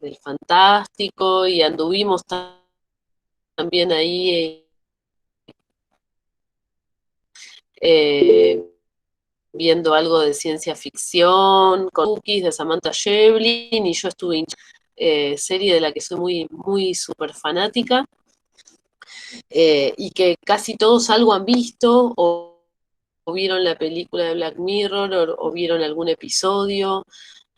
del fantástico y anduvimos también ahí eh, viendo algo de ciencia ficción, con Cookies de Samantha Schweblin, y yo estuve en serie de la que soy muy, muy súper fanática, y que casi todos algo han visto, o vieron la película de Black Mirror, o vieron algún episodio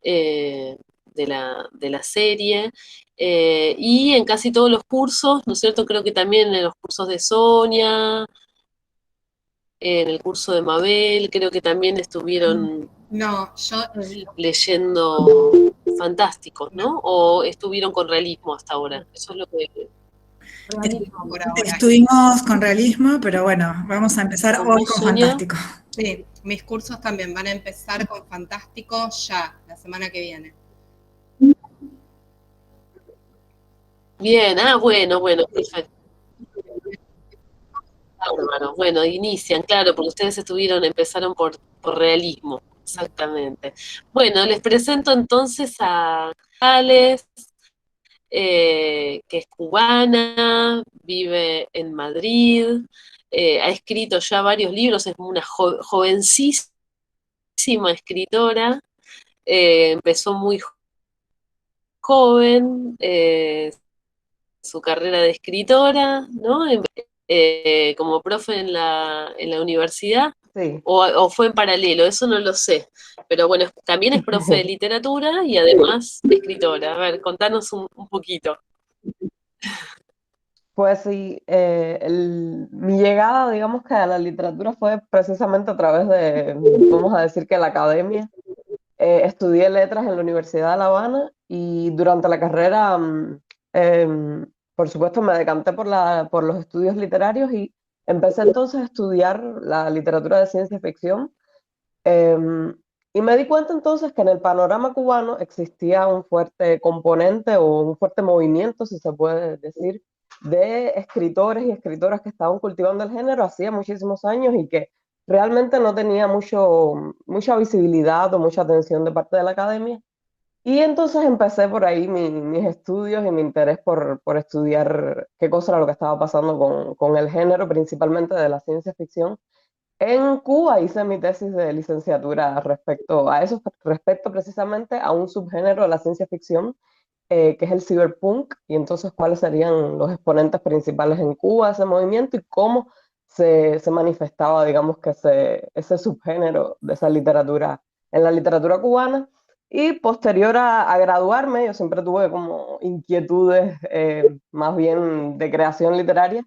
de la serie. Y en casi todos los cursos, ¿no es cierto? Creo que también en los cursos de Sonia, en el curso de Mabel, creo que también estuvieron No, yo leyendo fantásticos, no, ¿no? O estuvieron con realismo hasta ahora. Eso es lo que... realismo por ahora. Estuvimos con realismo, pero bueno, vamos a empezar Con hoy vos, con Sonia. fantástico. Sí, mis cursos también van a empezar con Fantástico ya, la semana que viene. Bien, bueno, bueno, perfecto. Bárbaro. Bueno, inician, claro, porque ustedes empezaron por realismo, exactamente. Bueno, les presento entonces a Alex, que es cubana, vive en Madrid, ha escrito ya varios libros, es una jovencísima escritora, empezó muy joven su carrera de escritora, ¿no? Como profe en la universidad, Sí. o fue en paralelo, eso no lo sé. Pero bueno, también es profe de literatura y además escritora. A ver, contanos un poquito. Pues sí, mi llegada, digamos que a la literatura fue precisamente a través de, vamos a decir que la academia. Estudié letras en la Universidad de La Habana y durante la carrera, por supuesto, me decanté por los estudios literarios y empecé entonces a estudiar la literatura de ciencia ficción. Em, y me di cuenta entonces que en el panorama cubano existía un fuerte componente o un fuerte movimiento, si se puede decir, de escritores y escritoras que estaban cultivando el género hacía muchísimos años y que realmente no tenía mucha visibilidad o mucha atención de parte de la academia. Y entonces empecé por ahí mis estudios y mi interés por estudiar qué cosa era lo que estaba pasando con el género, principalmente de la ciencia ficción. En Cuba hice mi tesis de licenciatura respecto a eso, respecto precisamente a un subgénero de la ciencia ficción, que es el cyberpunk, y entonces cuáles serían los exponentes principales en Cuba de ese movimiento y cómo se manifestaba, digamos, que ese subgénero de esa literatura en la literatura cubana. Y posterior a graduarme, yo siempre tuve como inquietudes más bien de creación literaria,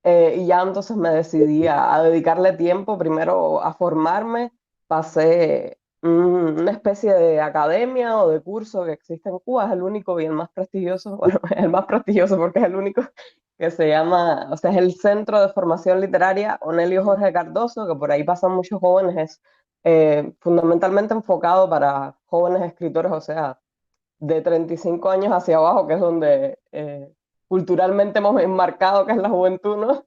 y ya entonces me decidí a dedicarle tiempo primero a formarme. Pasé una especie de academia o de curso que existe en Cuba, es el único y el más prestigioso, bueno, el más prestigioso porque es el único, que se llama, o sea, es el Centro de Formación Literaria Onelio Jorge Cardoso, que por ahí pasan muchos jóvenes, es fundamentalmente enfocado para jóvenes escritores, o sea, de 35 años hacia abajo, que es donde culturalmente hemos enmarcado que es la juventud, ¿no?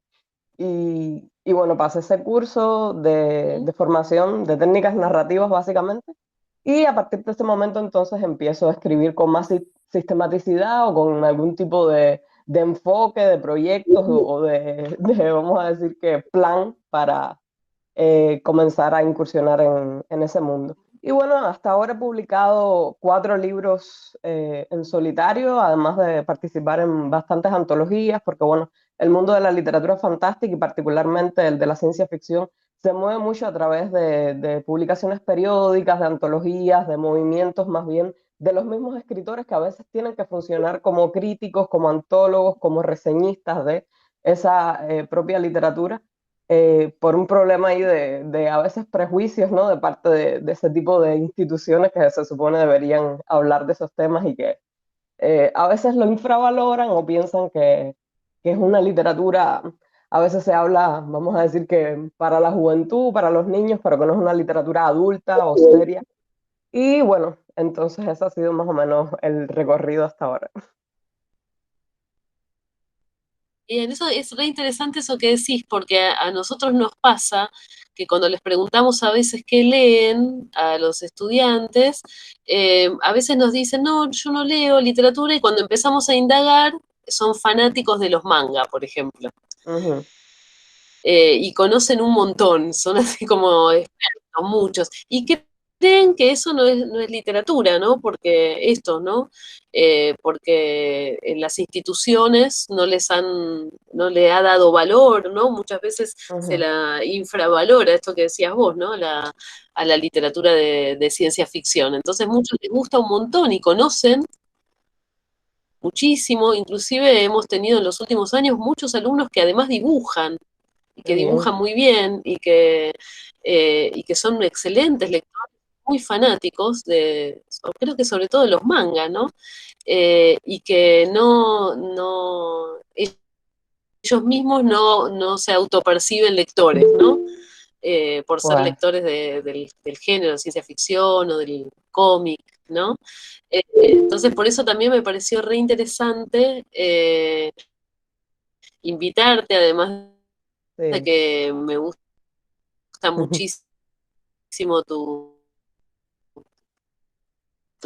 Y bueno, pasé ese curso de formación de técnicas narrativas básicamente. Y a partir de ese momento entonces empiezo a escribir con más sistematicidad o con algún tipo de enfoque, de proyectos o vamos a decir que plan para comenzar a incursionar en ese mundo. Y bueno, hasta ahora he publicado 4 libros en solitario, además de participar en bastantes antologías, porque bueno, el mundo de la literatura fantástica y particularmente el de la ciencia ficción se mueve mucho a través de publicaciones periódicas, de antologías, de movimientos más bien de los mismos escritores que a veces tienen que funcionar como críticos, como antólogos, como reseñistas de esa propia literatura, por un problema ahí de a veces prejuicios, ¿no? De parte de ese tipo de instituciones que se supone deberían hablar de esos temas y que a veces lo infravaloran o piensan que es una literatura, a veces se habla, vamos a decir que para la juventud, para los niños, pero que no es una literatura adulta o seria. Y bueno, entonces ese ha sido más o menos el recorrido hasta ahora. Bien, eso es re interesante eso que decís, porque a nosotros nos pasa que cuando les preguntamos a veces qué leen a los estudiantes, a veces nos dicen, no, yo no leo literatura, y cuando empezamos a indagar, son fanáticos de los manga, por ejemplo. Ujú, Y conocen un montón, son así como expertos, muchos, y creen que eso no es literatura, ¿no? Porque esto, ¿no? Porque en las instituciones no le ha dado valor, ¿no? Muchas veces se ujú. la infravalora, esto que decías vos, ¿no? A la literatura de ciencia ficción. Entonces muchos les gusta un montón y conocen muchísimo, inclusive hemos tenido en los últimos años muchos alumnos que además dibujan, y Qué que dibujan bien. muy bien y que son excelentes lectores, muy fanáticos creo que sobre todo de los mangas, ¿no? Y que ellos mismos no se autoperciben lectores, ¿no? Por ser Pues lectores del género, de ciencia ficción o del cómic, ¿no? Entonces, por eso también me pareció re interesante invitarte, además de sí. que me gusta muchísimo tu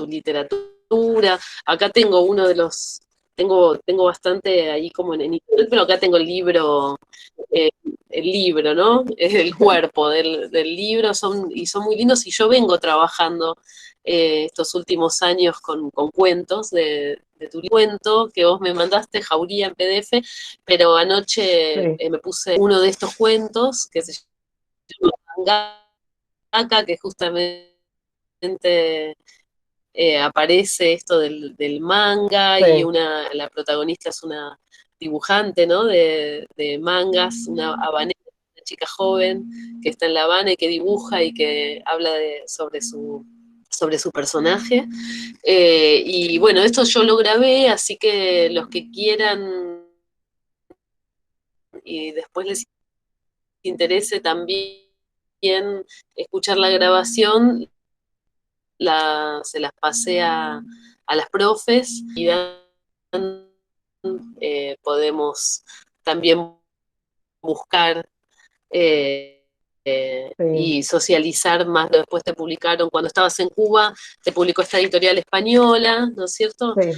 literatura. Acá tengo tengo bastante ahí como en internet, pero acá tengo eh, el libro, ¿no? Es el cuerpo del libro, y son muy lindos, y yo vengo trabajando estos últimos años con cuentos de tu cuento que vos me mandaste, Jauría en PDF, pero anoche Sí, me puse uno de estos cuentos que se llama Mangaka, que justamente aparece esto del manga, y sí, la protagonista es una dibujante, ¿no? De mangas, una habanera, una chica joven que está en La Habana y que dibuja y que habla sobre su personaje. Y bueno, esto yo lo grabé, así que los que quieran y después les interese también escuchar la grabación, se las pasé a las profes, y podemos también buscar sí, y socializar más. Después te publicaron, cuando estabas en Cuba, te publicó esta editorial española, ¿no es cierto? sí,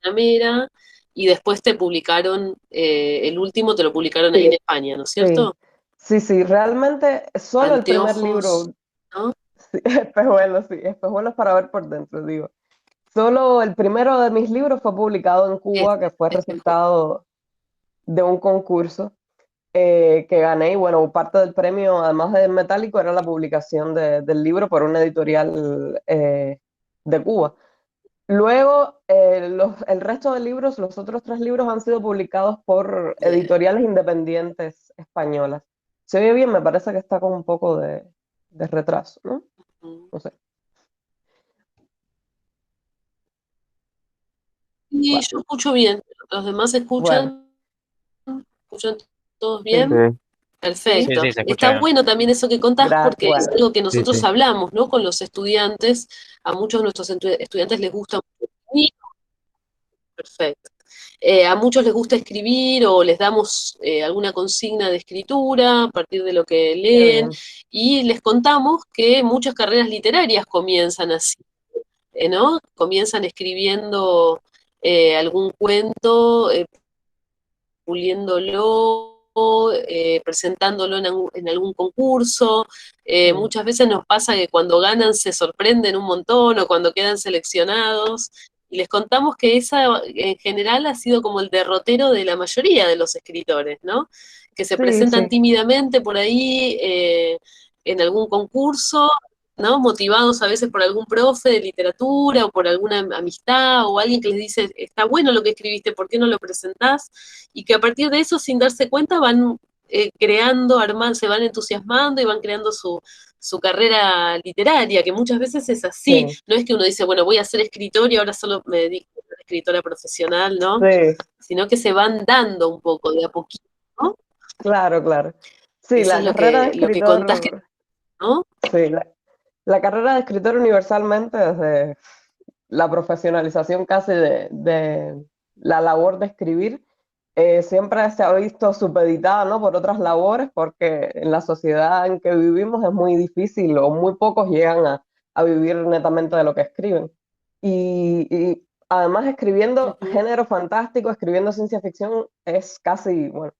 Panamera, y después te publicaron, el último te lo publicaron ahí en sí, España, ¿no es sí. cierto? Sí, sí, realmente solo el primer Anteojos, libro, ¿no? sí, espejuelos, sí, espejuelos para ver por dentro, digo. Solo el primero de mis libros fue publicado en Cuba, que fue Espejo. resultado de un concurso que gané. Y bueno, parte del premio, además de Metálico, era la publicación del libro por una editorial de Cuba. Luego, el resto de libros, los otros tres libros han sido publicados por Bien. editoriales independientes españolas. Se oye bien, me parece que está con un poco de retraso, ¿no? No sé. Y Bueno, yo escucho bien, los demás bueno, escuchan todos sí, bien. Sí, sí, Perfecto. sí, se escucha Está bien. bueno también eso que contás, porque es bueno, algo que Sí, nosotros sí. hablamos, ¿no? Con los estudiantes. A muchos de nuestros estudiantes les gusta escribir. Perfecto. A muchos les gusta escribir, o les damos alguna consigna de escritura a partir de lo que qué leen, bien. y les contamos que muchas carreras literarias comienzan así, ¿no? Comienzan escribiendo algún cuento, puliéndolo, presentándolo en algún concurso. Sí, Muchas veces nos pasa que cuando ganan se sorprenden un montón, o cuando quedan seleccionados. Y les contamos que esa en general ha sido como el derrotero de la mayoría de los escritores, ¿no? Que se sí, presentan sí, tímidamente por ahí en algún concurso, ¿no? Motivados a veces por algún profe de literatura o por alguna amistad o alguien que les dice, está bueno lo que escribiste, ¿por qué no lo presentás? Y que a partir de eso, sin darse cuenta, van creando, armando, se van entusiasmando y van creando su carrera literaria, que muchas veces es así. sí, No es que uno dice, bueno, voy a ser escritor y ahora solo me dedico a ser escritora profesional, ¿no? sí, Sino que se van dando un poco, de a poquito, ¿no? claro, claro. Sí, Eso la es carrera de lo que contás, escritor, ¿no? sí, la carrera de escritor universalmente, desde la profesionalización casi de la labor de escribir, siempre se ha visto supeditada, ¿no?, por otras labores, porque en la sociedad en que vivimos es muy difícil o muy pocos llegan a vivir netamente de lo que escriben. Y además escribiendo Ujú. género fantástico, escribiendo ciencia ficción es casi, bueno,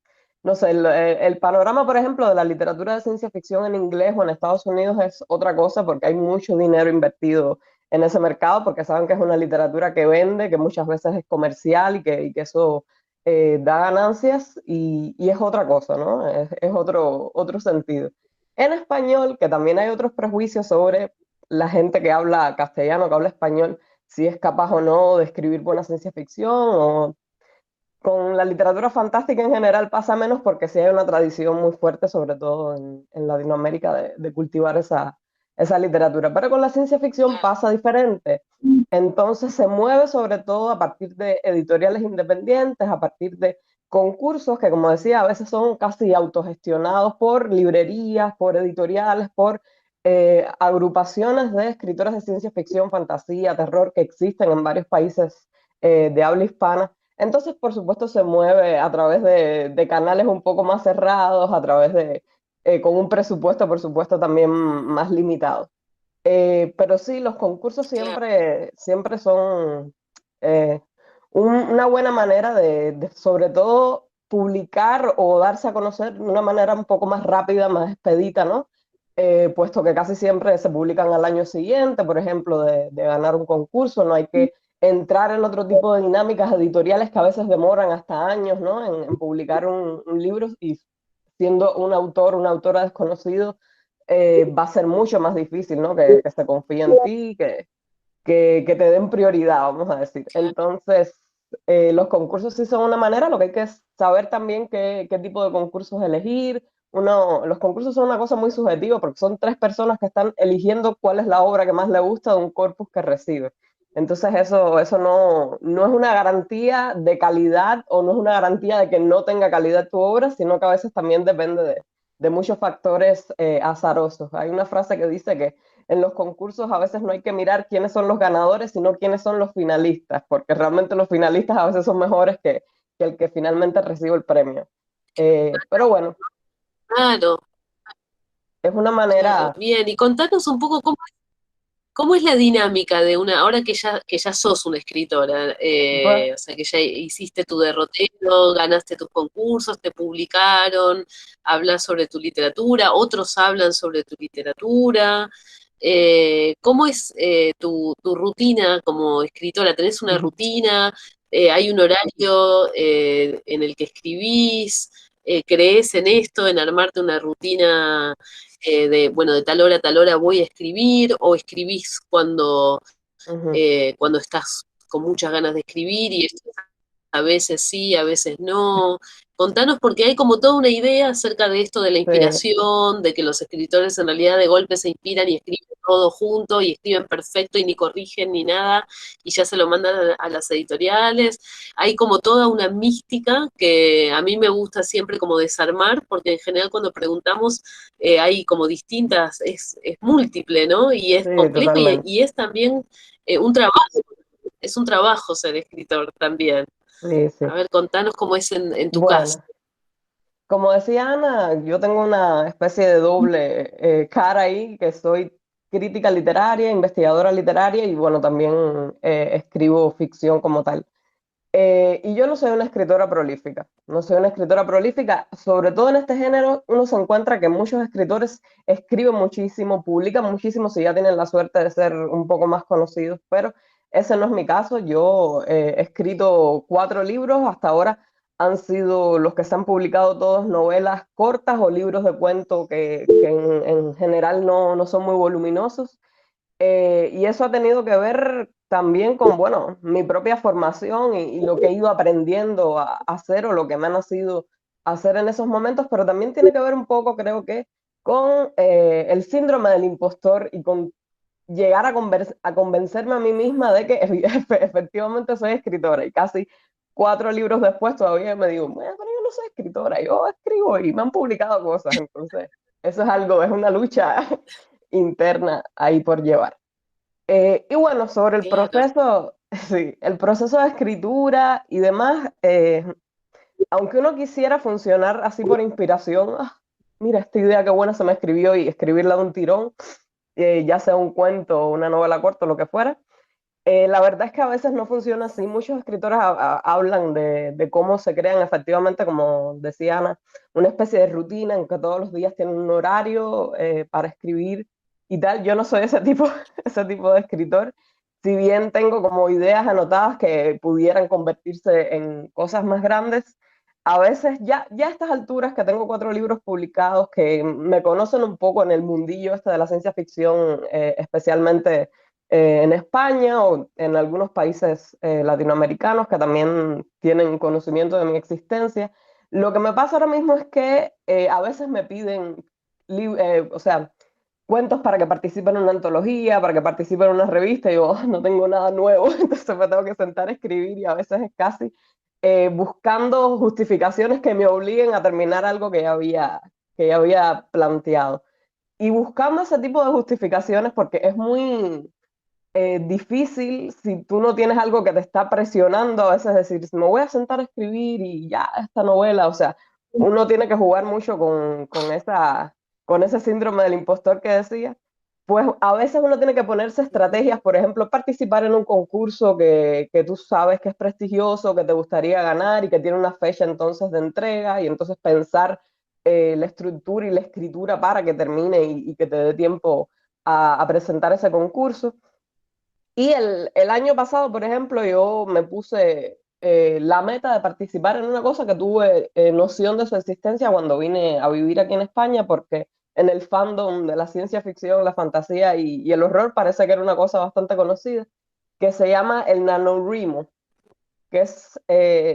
no sé, el panorama, por ejemplo, de la literatura de ciencia ficción en inglés o en Estados Unidos es otra cosa porque hay mucho dinero invertido en ese mercado porque saben que es una literatura que vende, que muchas veces es comercial y que eso da ganancias y es otra cosa, ¿no? Es otro sentido. En español, que también hay otros prejuicios sobre la gente que habla castellano, que habla español, si es capaz o no de escribir buena ciencia ficción o con la literatura fantástica en general pasa menos porque sí hay una tradición muy fuerte, sobre todo en Latinoamérica, de cultivar esa literatura. Pero con la ciencia ficción pasa diferente. Entonces se mueve sobre todo a partir de editoriales independientes, a partir de concursos que, como decía, a veces son casi autogestionados por librerías, por editoriales, por agrupaciones de escritores de ciencia ficción, fantasía, terror que existen en varios países de habla hispana. Entonces, por supuesto, se mueve a través de canales un poco más cerrados, a través con un presupuesto, por supuesto, también más limitado. Pero sí, los concursos Claro. siempre son eh, una buena manera sobre todo, publicar o darse a conocer de una manera un poco más rápida, más expedita, ¿no? Puesto que casi siempre se publican al año siguiente, por ejemplo, de ganar un concurso, no hay que entrar en otro tipo de dinámicas editoriales que a veces demoran hasta años, ¿no? En publicar un libro y siendo un autor, una autora desconocido, va a ser mucho más difícil, ¿no? Que se confíe en ti, que te den prioridad, vamos a decir. Entonces, los concursos sí son una manera, lo que hay que es saber también qué tipo de concursos elegir. Los concursos son una cosa muy subjetiva porque son tres personas que están eligiendo cuál es la obra que más le gusta de un corpus que recibe. Entonces eso no es una garantía de calidad o no es una garantía de que no tenga calidad tu obra, sino que a veces también depende de muchos factores azarosos. Hay una frase que dice que en los concursos a veces no hay que mirar quiénes son los ganadores, sino quiénes son los finalistas, porque realmente los finalistas a veces son mejores que el que finalmente recibe el premio. Pero bueno, Claro, es una claro. manera, Bien, y contanos un poco cómo es la dinámica de ahora que ya sos una escritora, pues, o sea, que ya hiciste tu derrotero, ganaste tus concursos, te publicaron, hablas sobre tu literatura, otros hablan sobre tu literatura. ¿Cómo es tu rutina como escritora? ¿Tenés una rutina? ¿Hay un horario en el que escribís? ¿Crees en esto, en armarte una rutina bueno, de tal hora a tal hora voy a escribir, o escribís ujú, cuando estás con muchas ganas de escribir y a veces sí, a veces no? Contanos, porque hay como toda una idea acerca de esto de la sí, inspiración, de que los escritores en realidad de golpe se inspiran y escriben todo junto y escriben perfecto y ni corrigen ni nada y ya se lo mandan a las editoriales. Hay como toda una mística que a mí me gusta siempre como desarmar, porque en general cuando preguntamos hay como distintas, es múltiple, ¿no? Y es sí, complejo totalmente. y es también un trabajo, es un trabajo ser escritor también. Sí, sí. A ver, contanos cómo es en tu caso. Bueno, como decía Ana, yo tengo una especie de doble cara ahí, que soy crítica literaria, investigadora literaria y bueno, también escribo ficción como tal. Y yo no soy una escritora prolífica, no soy una escritora prolífica, sobre todo en este género uno se encuentra que muchos escritores escriben muchísimo, publican muchísimo si ya tienen la suerte de ser un poco más conocidos, pero ese no es mi caso. Yo he escrito 4 libros, hasta ahora han sido los que se han publicado todos novelas cortas o libros de cuento que en general no son muy voluminosos. Y eso ha tenido que ver también con, bueno, mi propia formación y lo que he ido aprendiendo a hacer o lo que me ha nacido hacer en esos momentos, pero también tiene que ver un poco, creo que, con el síndrome del impostor y con llegar a convencerme a mí misma de que efectivamente soy escritora y casi 4 libros después todavía me digo, "Bueno, pero yo no soy escritora, yo escribo y me han publicado cosas". Entonces, eso es algo, es una lucha interna ahí por llevar. Y bueno, sobre el Claro, proceso, sí, el proceso de escritura y demás, aunque uno quisiera funcionar así por inspiración, mira, esta idea qué buena se me escribió y escribirla de un tirón, ya sea un cuento o una novela corta, lo que fuera. La verdad es que a veces no funciona así. Muchos escritores hablan de cómo se crean efectivamente, como decía Ana, una especie de rutina en que todos los días tienen un horario para escribir y tal. Yo no soy ese tipo, ese tipo de escritor. Si bien tengo como ideas anotadas que pudieran convertirse en cosas más grandes, a veces ya a estas alturas que tengo 4 libros publicados, que me conocen un poco en el mundillo este de la ciencia ficción, especialmente en España o en algunos países latinoamericanos que también tienen conocimiento de mi existencia. Lo que me pasa ahora mismo es que a veces me piden, o sea, cuentos para que participe en una antología, para que participe en una revista, y yo no tengo nada nuevo, entonces me tengo que sentar a escribir y a veces es casi buscando justificaciones que me obliguen a terminar algo que ya había planteado. Y buscando ese tipo de justificaciones porque es muy difícil si tú no tienes algo que te está presionando, a veces decir, me voy a sentar a escribir y ya esta novela, o sea, uno tiene que jugar mucho con ese síndrome del impostor que decía. Pues a veces uno tiene que ponerse estrategias, por ejemplo, participar en un concurso que tú sabes que es prestigioso, que te gustaría ganar y que tiene una fecha entonces de entrega y entonces pensar la estructura y la escritura para que termine y que te dé tiempo a presentar ese concurso. Y el año pasado, por ejemplo, yo me puse la meta de participar en una cosa que tuve noción de su existencia cuando vine a vivir aquí en España, porque en el fandom de la ciencia ficción, la fantasía y el horror parece que era una cosa bastante conocida, que se llama el NaNoWriMo, que es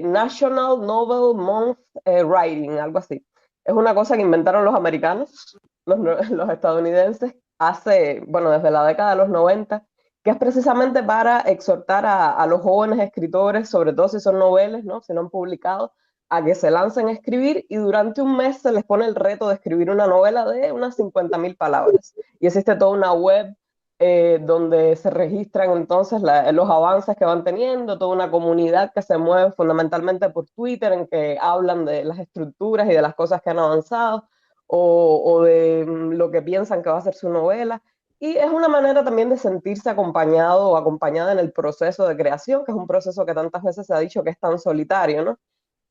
National Novel Month Writing, algo así. Es una cosa que inventaron los americanos, los estadounidenses, hace, bueno, desde la década de los 90, que es precisamente para exhortar a los jóvenes escritores, sobre todo si son noveles, ¿no? Si no han publicado, a que se lancen a escribir y durante un mes se les pone el reto de escribir una novela de unas 50.000 palabras. Y existe toda una web donde se registran entonces los avances que van teniendo, toda una comunidad que se mueve fundamentalmente por Twitter, en que hablan de las estructuras y de las cosas que han avanzado, o de lo que piensan que va a ser su novela. Y es una manera también de sentirse acompañado o acompañada en el proceso de creación, que es un proceso que tantas veces se ha dicho que es tan solitario, ¿no?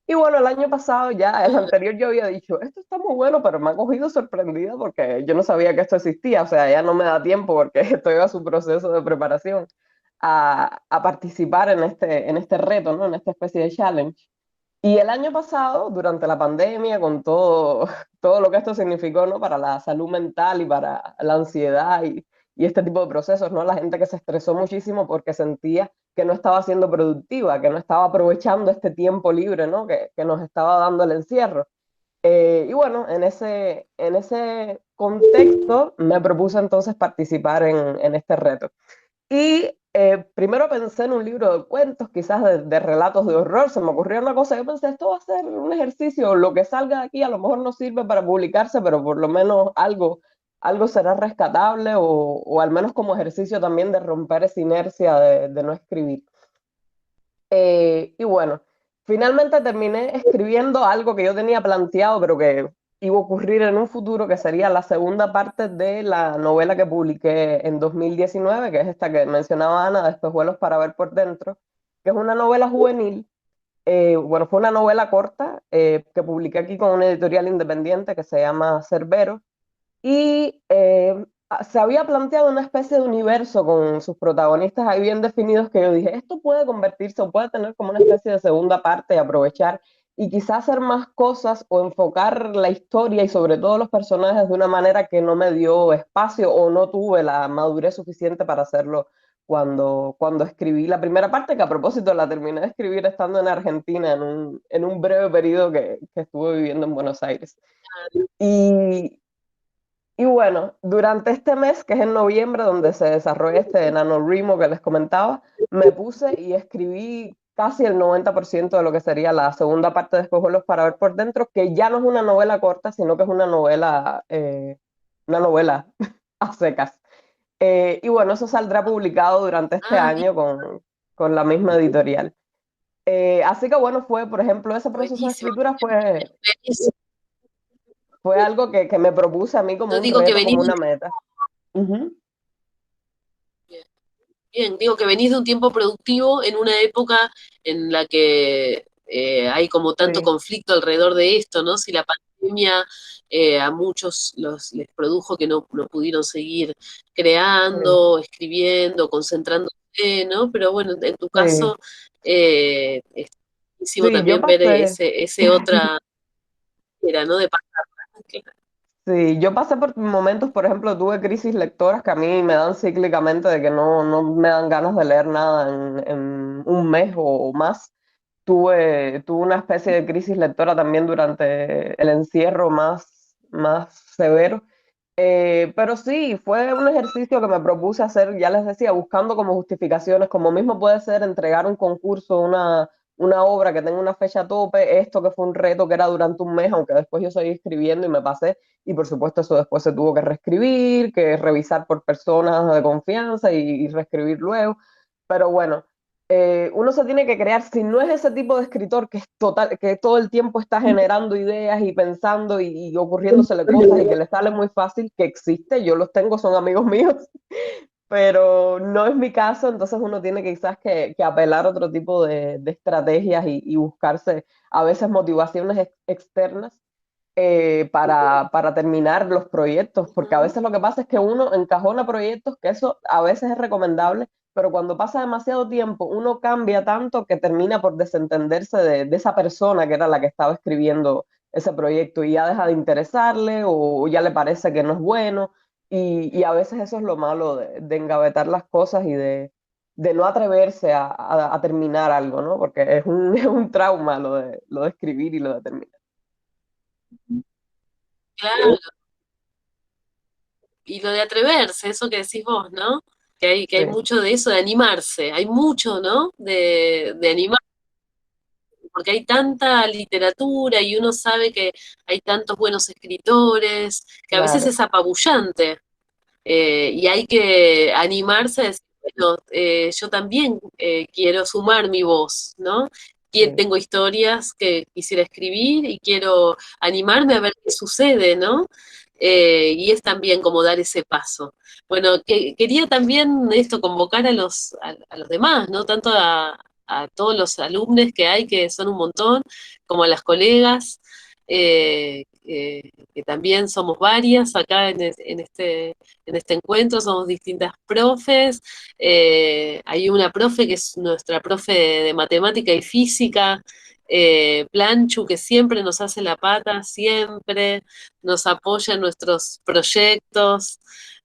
Y bueno, el año pasado ya, el anterior yo había dicho, esto está muy bueno, pero me ha cogido sorprendida porque yo no sabía que esto existía, o sea, ya no me da tiempo porque estoy a su proceso de preparación a participar en este reto, ¿no? En esta especie de challenge. Y el año pasado, durante la pandemia, con todo, todo lo que esto significó, ¿no? Para la salud mental y para la ansiedad y este tipo de procesos, ¿no? La gente que se estresó muchísimo porque sentía que no estaba siendo productiva, que no estaba aprovechando este tiempo libre, ¿no? Que nos estaba dando el encierro. Y bueno, en ese contexto me propuse entonces participar en este reto. Y primero pensé en un libro de cuentos, quizás de relatos de horror, se me ocurrió una cosa, yo pensé, esto va a ser un ejercicio, lo que salga de aquí a lo mejor no sirve para publicarse, pero por lo menos algo será rescatable o al menos como ejercicio también de romper esa inercia de no escribir. Y bueno, finalmente terminé escribiendo algo que yo tenía planteado, pero que iba a ocurrir en un futuro, que sería la segunda parte de la novela que publiqué en 2019, que es esta que mencionaba Ana, de Espejuelos para ver por dentro, que es una novela juvenil. Bueno, fue una novela corta que publiqué aquí con una editorial independiente que se llama Cerbero y se había planteado una especie de universo con sus protagonistas ahí bien definidos que yo dije, esto puede convertirse o puede tener como una especie de segunda parte y aprovechar y quizás hacer más cosas o enfocar la historia y sobre todo los personajes de una manera que no me dio espacio o no tuve la madurez suficiente para hacerlo cuando escribí la primera parte, que a propósito la terminé de escribir estando en Argentina en un breve periodo que estuve viviendo en Buenos Aires. Y, y bueno, durante este mes, que es en noviembre, donde se desarrolla este NaNoWriMo que les comentaba, me puse y escribí casi el 90% de lo que sería la segunda parte de Espejuelos para ver por dentro, que ya no es una novela corta, sino que es una novela a secas. Y bueno, eso saldrá publicado durante este Ah, año con la misma editorial. Así que bueno, por ejemplo, ese proceso de Buenísimo. escritura Venís- fue algo que me propuse a mí como no un digo que reto, venís como una meta. Ujú. bien, digo que venís de un tiempo productivo en una época en la que hay como tanto Sí, conflicto alrededor de esto, ¿no? Si la pandemia a muchos les produjo que no pudieron seguir sí, creando, escribiendo, concentrándose, ¿no? Pero bueno, en tu sí, caso es buenísimo sí, yo también ver pasé. ese otra era, ¿no? De pasar. Sí, yo pasé por momentos, por ejemplo, tuve crisis lectoras que a mí me dan cíclicamente de que no me dan ganas de leer nada en un mes o más. Tuve una especie de crisis lectora también durante el encierro más severo. Pero sí, fue un ejercicio que me propuse hacer, ya les decía, buscando como justificaciones, como mismo puede ser entregar un concurso, una obra que tenga una fecha tope, esto que fue un reto que era durante un mes, aunque después yo seguí escribiendo y me pasé, y por supuesto eso después se tuvo que reescribir, que revisar por personas de confianza y reescribir luego, pero bueno, uno se tiene que crear, si no es ese tipo de escritor que es total, que todo el tiempo está generando ideas y pensando y ocurriéndosele cosas y que le sale muy fácil, que existe, yo los tengo, son amigos míos, pero no es mi caso, entonces uno tiene quizás que apelar a otro tipo de estrategias y buscarse a veces motivaciones externas para terminar los proyectos, porque a veces lo que pasa es que uno encajona proyectos, que eso a veces es recomendable, pero cuando pasa demasiado tiempo, uno cambia tanto que termina por desentenderse de esa persona que era la que estaba escribiendo ese proyecto y ya deja de interesarle o ya le parece que no es bueno. Y a veces eso es lo malo de engavetar las cosas y de no atreverse a terminar algo, ¿no? Porque es es un trauma lo de escribir y lo de terminar. Claro. Y lo de atreverse, eso que decís vos, ¿no? Que hay Sí, mucho de eso, de animarse, hay mucho, ¿no? De animar, porque hay tanta literatura y uno sabe que hay tantos buenos escritores, que a veces claro, es apabullante, y hay que animarse a decir, bueno, yo también quiero sumar mi voz, ¿no? sí. Tengo historias que quisiera escribir y quiero animarme a ver qué sucede, ¿no? Y es también como dar ese paso. Bueno, quería también esto convocar a los demás, ¿no? Tanto a todos los alumnos que hay, que son un montón, como a las colegas, que también somos varias acá en este encuentro, somos distintas profes. Hay una profe que es nuestra profe de matemática y física, Planchu, que siempre nos hace la pata, siempre nos apoya en nuestros proyectos.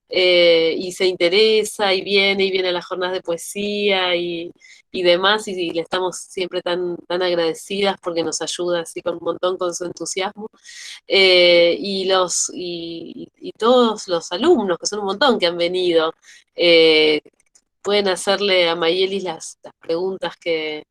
Y se interesa y viene a las jornadas de poesía y demás, y le estamos siempre tan agradecidas porque nos ayuda así con un montón con su entusiasmo. Y todos los alumnos, que son un montón que han venido, eh, pueden hacerle a Mayelis las preguntas que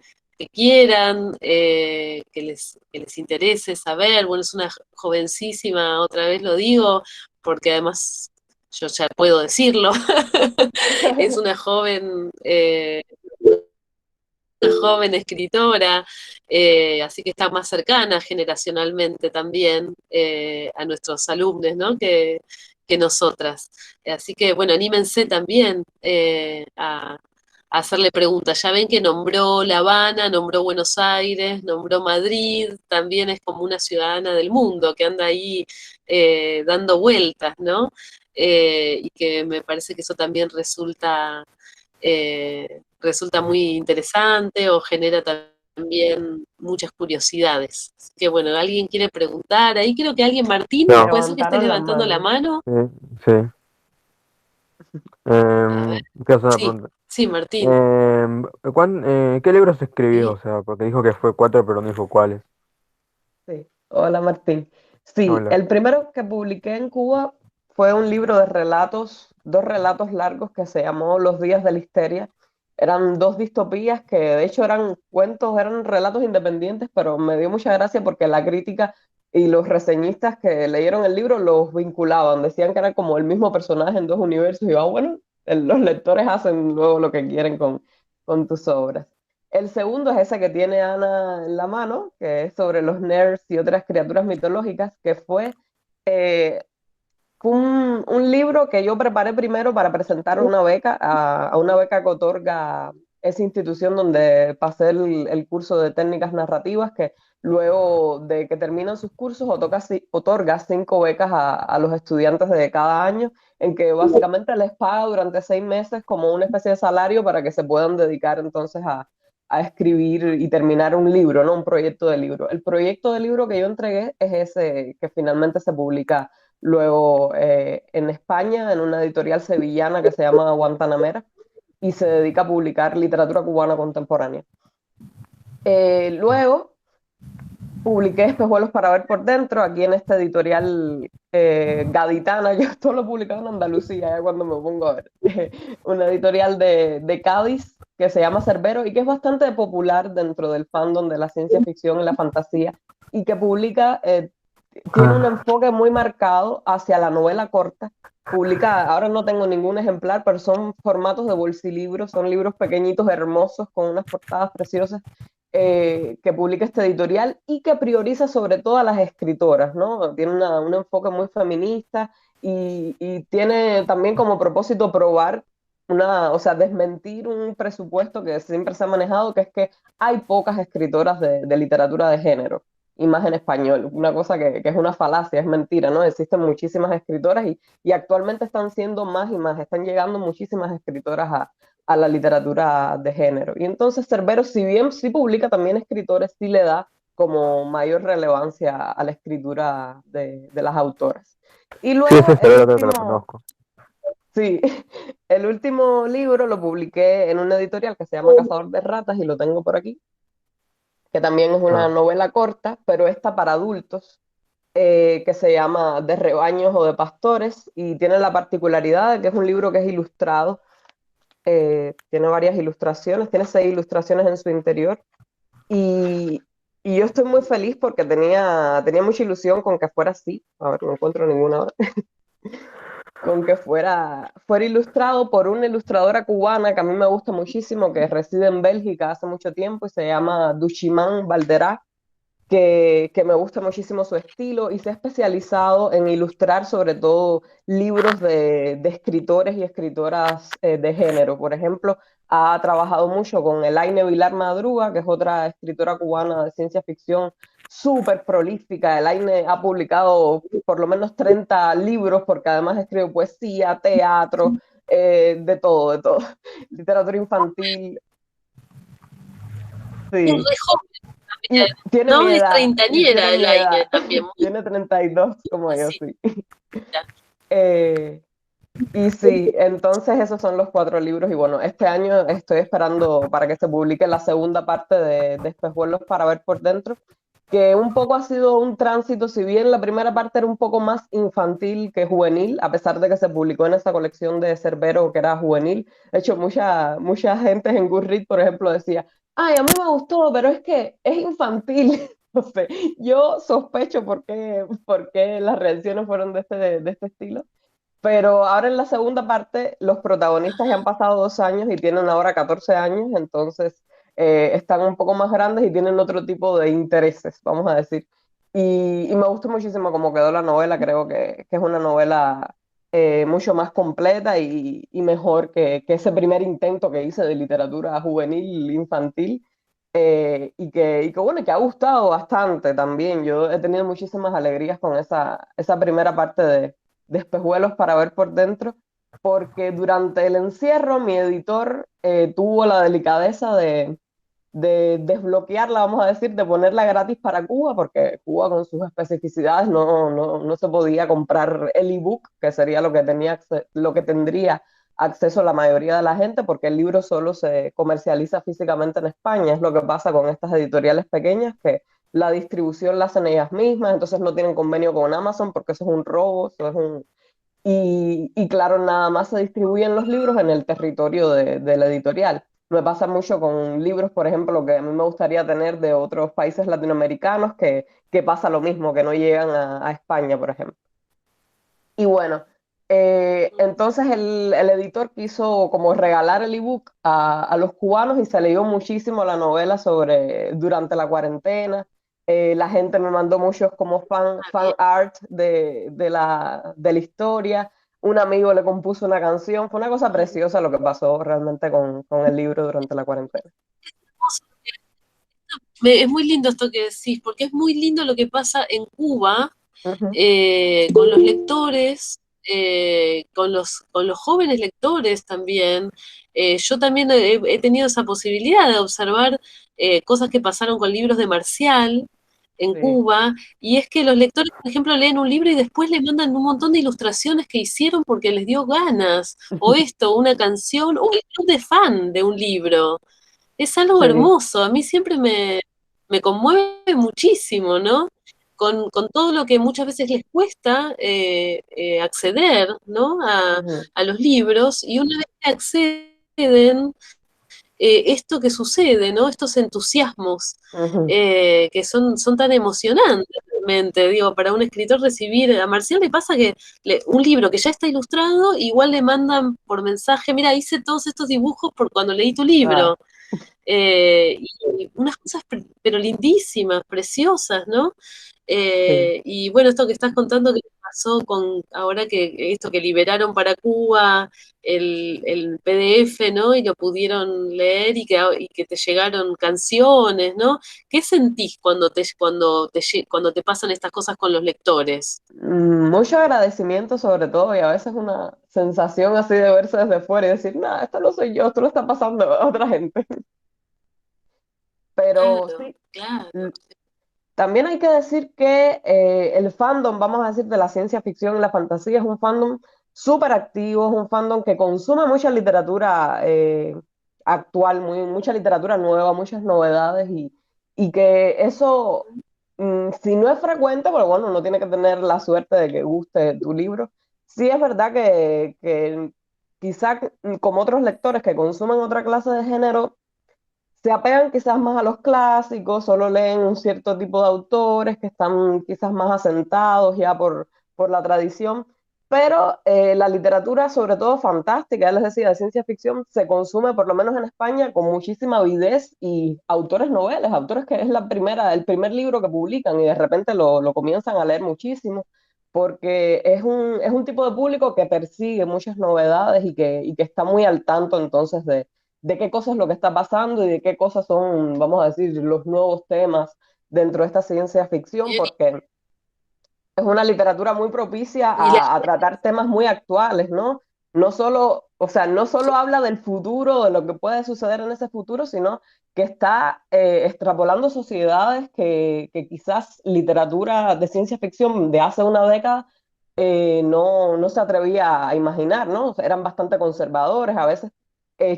quieran, que les interese saber. Bueno, es una jovencísima, otra vez lo digo, porque además yo ya puedo decirlo, es una joven escritora, así que está más cercana generacionalmente también a nuestros alumnos, ¿no? Que nosotras. Así que, bueno, anímense también a hacerle preguntas. Ya ven que nombró La Habana, nombró Buenos Aires, nombró Madrid, también es como una ciudadana del mundo que anda ahí dando vueltas, ¿no? Y que me parece que eso también resulta muy interesante o genera también muchas curiosidades. Así que bueno, alguien quiere preguntar, ahí creo que alguien, Martín, No, puede ser que esté Levantaron las levantando la manos. mano. sí, sí. A ver, Quiero hacer una sí, pregunta. sí, Martín. ¿Qué libros escribió? Sí. O sea, porque dijo que fue cuatro, pero no dijo cuáles. Sí, hola Martín. Sí, Hola. el primero que publiqué en Cuba fue un libro de relatos, dos relatos largos que se llamó Los días de la histeria. Eran dos distopías que de hecho eran cuentos, eran relatos independientes, pero me dio mucha gracia porque la crítica y los reseñistas que leyeron el libro los vinculaban, decían que era como el mismo personaje en dos universos y yo, bueno, los lectores hacen luego lo que quieren con tus obras. El segundo es ese que tiene Ana en la mano, que es sobre los nerds y otras criaturas mitológicas, que eh, fue un libro que yo preparé primero para presentar una beca, a una beca que otorga esa institución donde pasé el curso de técnicas narrativas, que luego de que terminan sus cursos otorga 5 becas a los estudiantes de cada año, en que básicamente les paga durante 6 meses como una especie de salario para que se puedan dedicar entonces a escribir y terminar un libro, ¿no? Un proyecto de libro. El proyecto de libro que yo entregué es ese que finalmente se publica luego en España, en una editorial sevillana que se llama Guantanamera, y se dedica a publicar literatura cubana contemporánea. Luego publiqué Espejuelos para ver por dentro, aquí en esta editorial gaditana. Yo esto lo he publicado en Andalucía, ya cuando me pongo a ver. Una editorial de Cádiz que se llama Cerbero y que es bastante popular dentro del fandom de la ciencia ficción y la fantasía, y que publica, tiene un enfoque muy marcado hacia la novela corta. Publica, ahora no tengo ningún ejemplar, pero son formatos de bolsilibros, son libros pequeñitos, hermosos, con unas portadas preciosas, que publica este editorial y que prioriza sobre todo a las escritoras, ¿no? Tiene un enfoque muy feminista y tiene también como propósito probar o sea, desmentir un presupuesto que siempre se ha manejado, que es que hay pocas escritoras de literatura de género, y más en español, una cosa que es una falacia, es mentira, ¿no? Existen muchísimas escritoras y actualmente están siendo más y más, están llegando muchísimas escritoras a la literatura de género. Y entonces Cerbero, si bien sí publica también escritores, sí le da como mayor relevancia a la escritura de las autoras. Y Sí, luego ese Cerbero creo que lo conozco. sí, el último libro lo publiqué en una editorial que se llama Cazador de Ratas y lo tengo por aquí, que también es una Ah, novela corta, pero esta para adultos, que se llama De rebaños o de pastores, y tiene la particularidad de que es un libro que es ilustrado. Tiene varias ilustraciones, tiene 6 ilustraciones en su interior, y, y yo estoy muy feliz porque tenía mucha ilusión con que fuera así. A ver, no encuentro ninguna ahora. Con que fuera ilustrado por una ilustradora cubana que a mí me gusta muchísimo, que reside en Bélgica hace mucho tiempo y se llama Dushimán Valderá, que me gusta muchísimo su estilo y se ha especializado en ilustrar sobre todo libros de escritores y escritoras de género. Por ejemplo, ha trabajado mucho con Elaine Vilar Madruga, que es otra escritora cubana de ciencia ficción súper prolífica. Elaine ha publicado por lo menos 30 libros, porque además escribe poesía, teatro, de todo, de todo. Literatura infantil. Es Sí. re joven Y también, tiene ¿no? mi Es edad, y treintañera tiene mi el aire edad. también, muy Tiene 32 como yo, así. sí. Eh, y sí, entonces esos son los 4 libros. Y bueno, este año estoy esperando para que se publique la segunda parte de Espejuelos para ver por dentro, que un poco ha sido un tránsito, si bien la primera parte era un poco más infantil que juvenil, a pesar de que se publicó en esa colección de Cerbero que era juvenil. De hecho, mucha gente en Goodreads, por ejemplo, decía, ay, a mí me gustó, pero es que es infantil. No sé, yo sospecho por qué las reacciones fueron de este estilo. Pero ahora en la segunda parte, los protagonistas ya han pasado 2 años y tienen ahora 14 años, entonces están un poco más grandes y tienen otro tipo de intereses, vamos a decir. Y me gustó muchísimo cómo quedó la novela, creo que es una novela mucho más completa y mejor que ese primer intento que hice de literatura juvenil, infantil, bueno, que ha gustado bastante también. Yo he tenido muchísimas alegrías con esa primera parte de Espejuelos para ver por dentro, porque durante el encierro mi editor tuvo la delicadeza de desbloquearla, vamos a decir, de ponerla gratis para Cuba, porque Cuba con sus especificidades no se podía comprar el ebook, que sería lo que tendría acceso a la mayoría de la gente, porque el libro solo se comercializa físicamente en España. Es lo que pasa con estas editoriales pequeñas, que la distribución la hacen ellas mismas, entonces no tienen convenio con Amazon porque eso es un robo, y claro, nada más se distribuyen los libros en el territorio de la editorial. Me pasa mucho con libros, por ejemplo, que a mí me gustaría tener de otros países latinoamericanos, que pasa lo mismo, que no llegan a España, por ejemplo. Y bueno, Entonces el editor quiso como regalar el ebook a los cubanos y se leyó muchísimo la novela durante la cuarentena. La gente me mandó muchos como fan art de la historia. Un amigo le compuso una canción. Fue una cosa preciosa lo que pasó realmente con el libro durante la cuarentena. Es muy lindo esto que decís, porque es muy lindo lo que pasa en Cuba Ujú. con los lectores, con los jóvenes lectores también. Yo también he tenido esa posibilidad de observar cosas que pasaron con libros de Marcial en Sí. Cuba, y es que los lectores, por ejemplo, leen un libro y después le mandan un montón de ilustraciones que hicieron porque les dio ganas, o esto, una canción, o el club de fan de un libro. Es algo Sí. hermoso, a mí siempre me conmueve muchísimo, ¿no? Con todo lo que muchas veces les cuesta acceder, ¿no? Ujú. A los libros, y una vez que acceden, esto que sucede, ¿no? Estos entusiasmos Ujú. que son tan emocionantes realmente. Digo, para un escritor recibir, a Marcial le pasa que un libro que ya está ilustrado, igual le mandan por mensaje, mira, hice todos estos dibujos por cuando leí tu Ah, libro. Y unas cosas pero lindísimas, preciosas, ¿no? sí. Y bueno, esto que estás contando que pasó con ahora que esto que liberaron para Cuba el PDF, ¿no? Y lo pudieron leer y que te llegaron canciones, ¿no? ¿Qué sentís cuando te pasan estas cosas con los lectores? Mucho agradecimiento sobre todo y a veces una sensación así de verse desde fuera y decir, no, esto no soy yo, esto lo está pasando a otra gente. Pero Claro, sí, claro. mm, también hay que decir que el fandom, vamos a decir, de la ciencia ficción y la fantasía es un fandom súper activo, es un fandom que consume mucha literatura actual, mucha literatura nueva, muchas novedades y que eso, si no es frecuente, pero bueno, uno tiene que tener la suerte de que guste tu libro. Sí es verdad que quizá como otros lectores que consumen otra clase de género, se apegan quizás más a los clásicos, solo leen un cierto tipo de autores que están quizás más asentados ya por la tradición, pero la literatura, sobre todo fantástica, ya les decía, de ciencia ficción, se consume por lo menos en España con muchísima avidez y autores noveles, autores que es el primer libro que publican y de repente lo comienzan a leer muchísimo. Porque es un tipo de público que persigue muchas novedades y que está muy al tanto entonces de qué cosa es lo que está pasando y de qué cosas son, vamos a decir, los nuevos temas dentro de esta ciencia ficción, Bien, porque es una literatura muy propicia y la- a tratar temas muy actuales, ¿no? No solo, o sea, no solo habla del futuro, de lo que puede suceder en ese futuro, sino que está extrapolando sociedades que quizás literatura de ciencia ficción de hace una década no se atrevía a imaginar, ¿no? O sea, eran bastante conservadores, a veces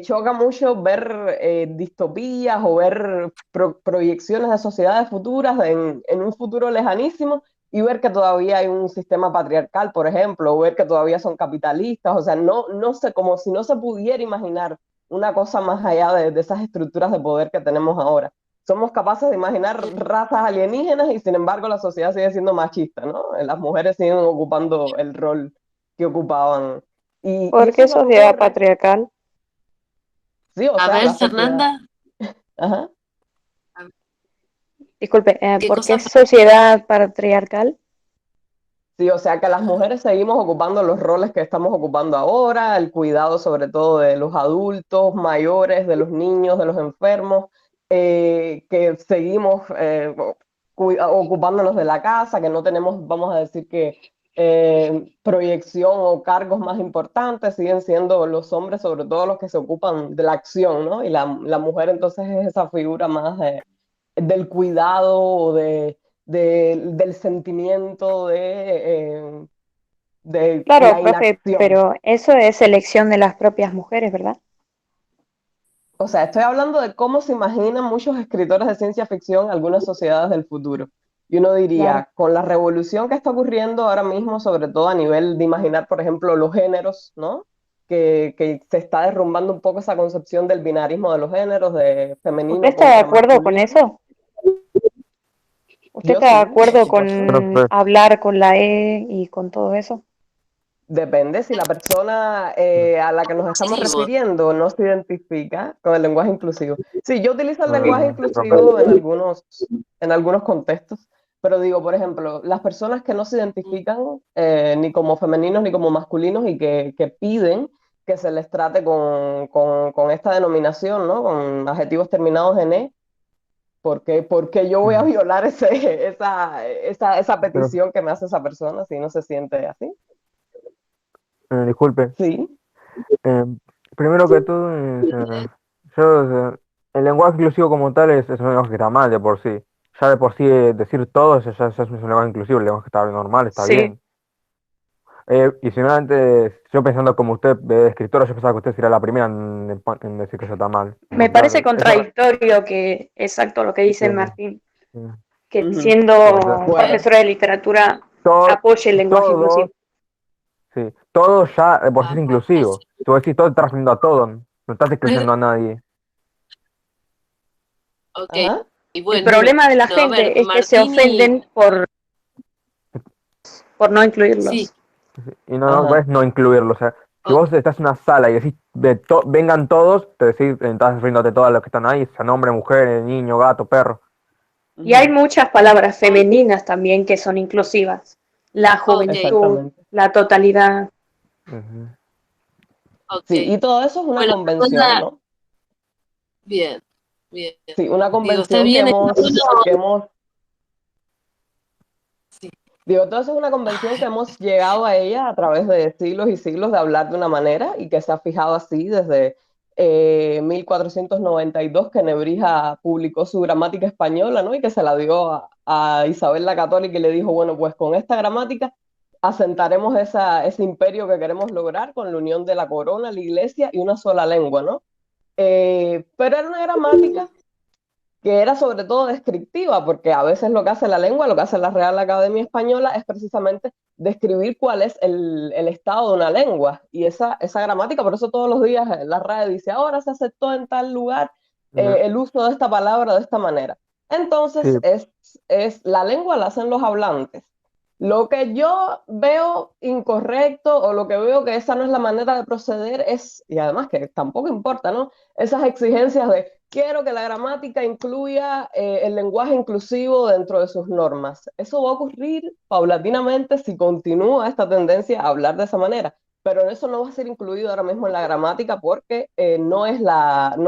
choca mucho ver distopías o ver proyecciones de sociedades futuras en un futuro lejanísimo y ver que todavía hay un sistema patriarcal, por ejemplo, o ver que todavía son capitalistas, o sea, no sé, como si no se pudiera imaginar una cosa más allá de esas estructuras de poder que tenemos ahora. Somos capaces de imaginar razas alienígenas y sin embargo la sociedad sigue siendo machista, ¿no? Las mujeres siguen ocupando el rol que ocupaban. Y ¿Por eso qué es lo que sociedad ocurre. patriarcal? Sí, o a sea, ver, la sociedad. Fernanda, Ajá. Disculpe, ¿qué ¿por qué cosa? sociedad patriarcal? Sí, o sea que las mujeres seguimos ocupando los roles que estamos ocupando ahora, el cuidado sobre todo de los adultos mayores, de los niños, de los enfermos, que seguimos ocupándonos de la casa, que no tenemos, vamos a decir que proyección o cargos más importantes, siguen siendo los hombres sobre todo los que se ocupan de la acción, ¿no? Y la mujer entonces es esa figura más del cuidado o del sentimiento de Claro, la profe, inacción. pero eso es elección de las propias mujeres, ¿verdad? O sea, estoy hablando de cómo se imaginan muchos escritores de ciencia ficción algunas sociedades del futuro. Y uno Claro. diría, con la revolución que está ocurriendo ahora mismo, sobre todo a nivel de imaginar, por ejemplo, los géneros, ¿no? Que se está derrumbando un poco esa concepción del binarismo de los géneros, de ¿Usted femenino está de contra acuerdo con masculino. eso? ¿Usted Yo está de sí, por acuerdo supuesto. con Profe, hablar con la E y con todo eso? depende si la persona a la que nos estamos Inclusivo. refiriendo no se identifica con el lenguaje inclusivo. Sí, yo utilizo el Ah, lenguaje profe. inclusivo en algunos contextos, pero digo, por ejemplo, las personas que no se identifican ni como femeninos ni como masculinos y que piden que se les trate con esta denominación, ¿no? Con adjetivos terminados en E, porque yo voy a Ujú. violar esa Pero, petición que me hace esa persona si no se siente así? disculpe, Sí. eh, primero que todo, yo, el lenguaje inclusivo como tal es un lenguaje que está mal de por sí. Ya de por sí decir todo, ya es un lenguaje inclusivo, el lenguaje está normal, está Sí, bien. Y si no, antes, yo pensando como usted, escritora, yo pensaba que usted sería la primera en decir que eso está mal. me Como parece tal, eso, contradictorio que, exacto lo que dice que, Martín, eh, que Ujú. porque siendo Pues, profesora de literatura todo, apoye el lenguaje todo, inclusivo. sí, todo ya de por sí es Ah, inclusivo. Si vos decís todo, te estás refiriendo a todo, no estás excluyendo a nadie. ok. ajá. Y El bueno, problema de la a ver, gente es que se Martini, ofenden por no sí, incluirlos. Y no Ajá. es no incluirlo. O sea, si ok, vos estás en una sala y decís vengan todos, te decís, estás refiriéndote a todos los que están ahí, sea hombre, mujer, niño, gato, perro. Y hay Ujú. muchas palabras femeninas también que son inclusivas. La ok, juventud, Exactamente. la totalidad. Ujú. ok. Sí, y todo eso es una Bueno, convención, ¿no? bien, bien. Sí, una Digo, está convención bien, que hemos, sí, digo, todo eso es una convención que hemos llegado a ella a través de siglos y siglos de hablar de una manera y que se ha fijado así desde 1492 que Nebrija publicó su gramática española, ¿no? Y que se la dio a Isabel la Católica y le dijo, bueno, pues con esta gramática asentaremos ese imperio que queremos lograr con la unión de la corona, la iglesia y una sola lengua, ¿no? Pero era una gramática que era sobre todo descriptiva, porque a veces lo que hace la lengua, lo que hace la Real Academia Española es precisamente describir cuál es el estado de una lengua. Y esa gramática, por eso todos los días la RAE dice, ahora se aceptó en tal lugar Eh, el uso de esta palabra de esta manera. Sí, Entonces, la lengua la hacen los hablantes. Lo que yo veo incorrecto o lo que veo que esa no es la manera de proceder es, y además que tampoco importa, ¿no? Esas exigencias de quiero que la gramática incluya el lenguaje inclusivo dentro de sus normas. Eso va a ocurrir paulatinamente si continúa esta tendencia a hablar de esa manera, pero eso no va a ser incluido ahora mismo en la gramática porque no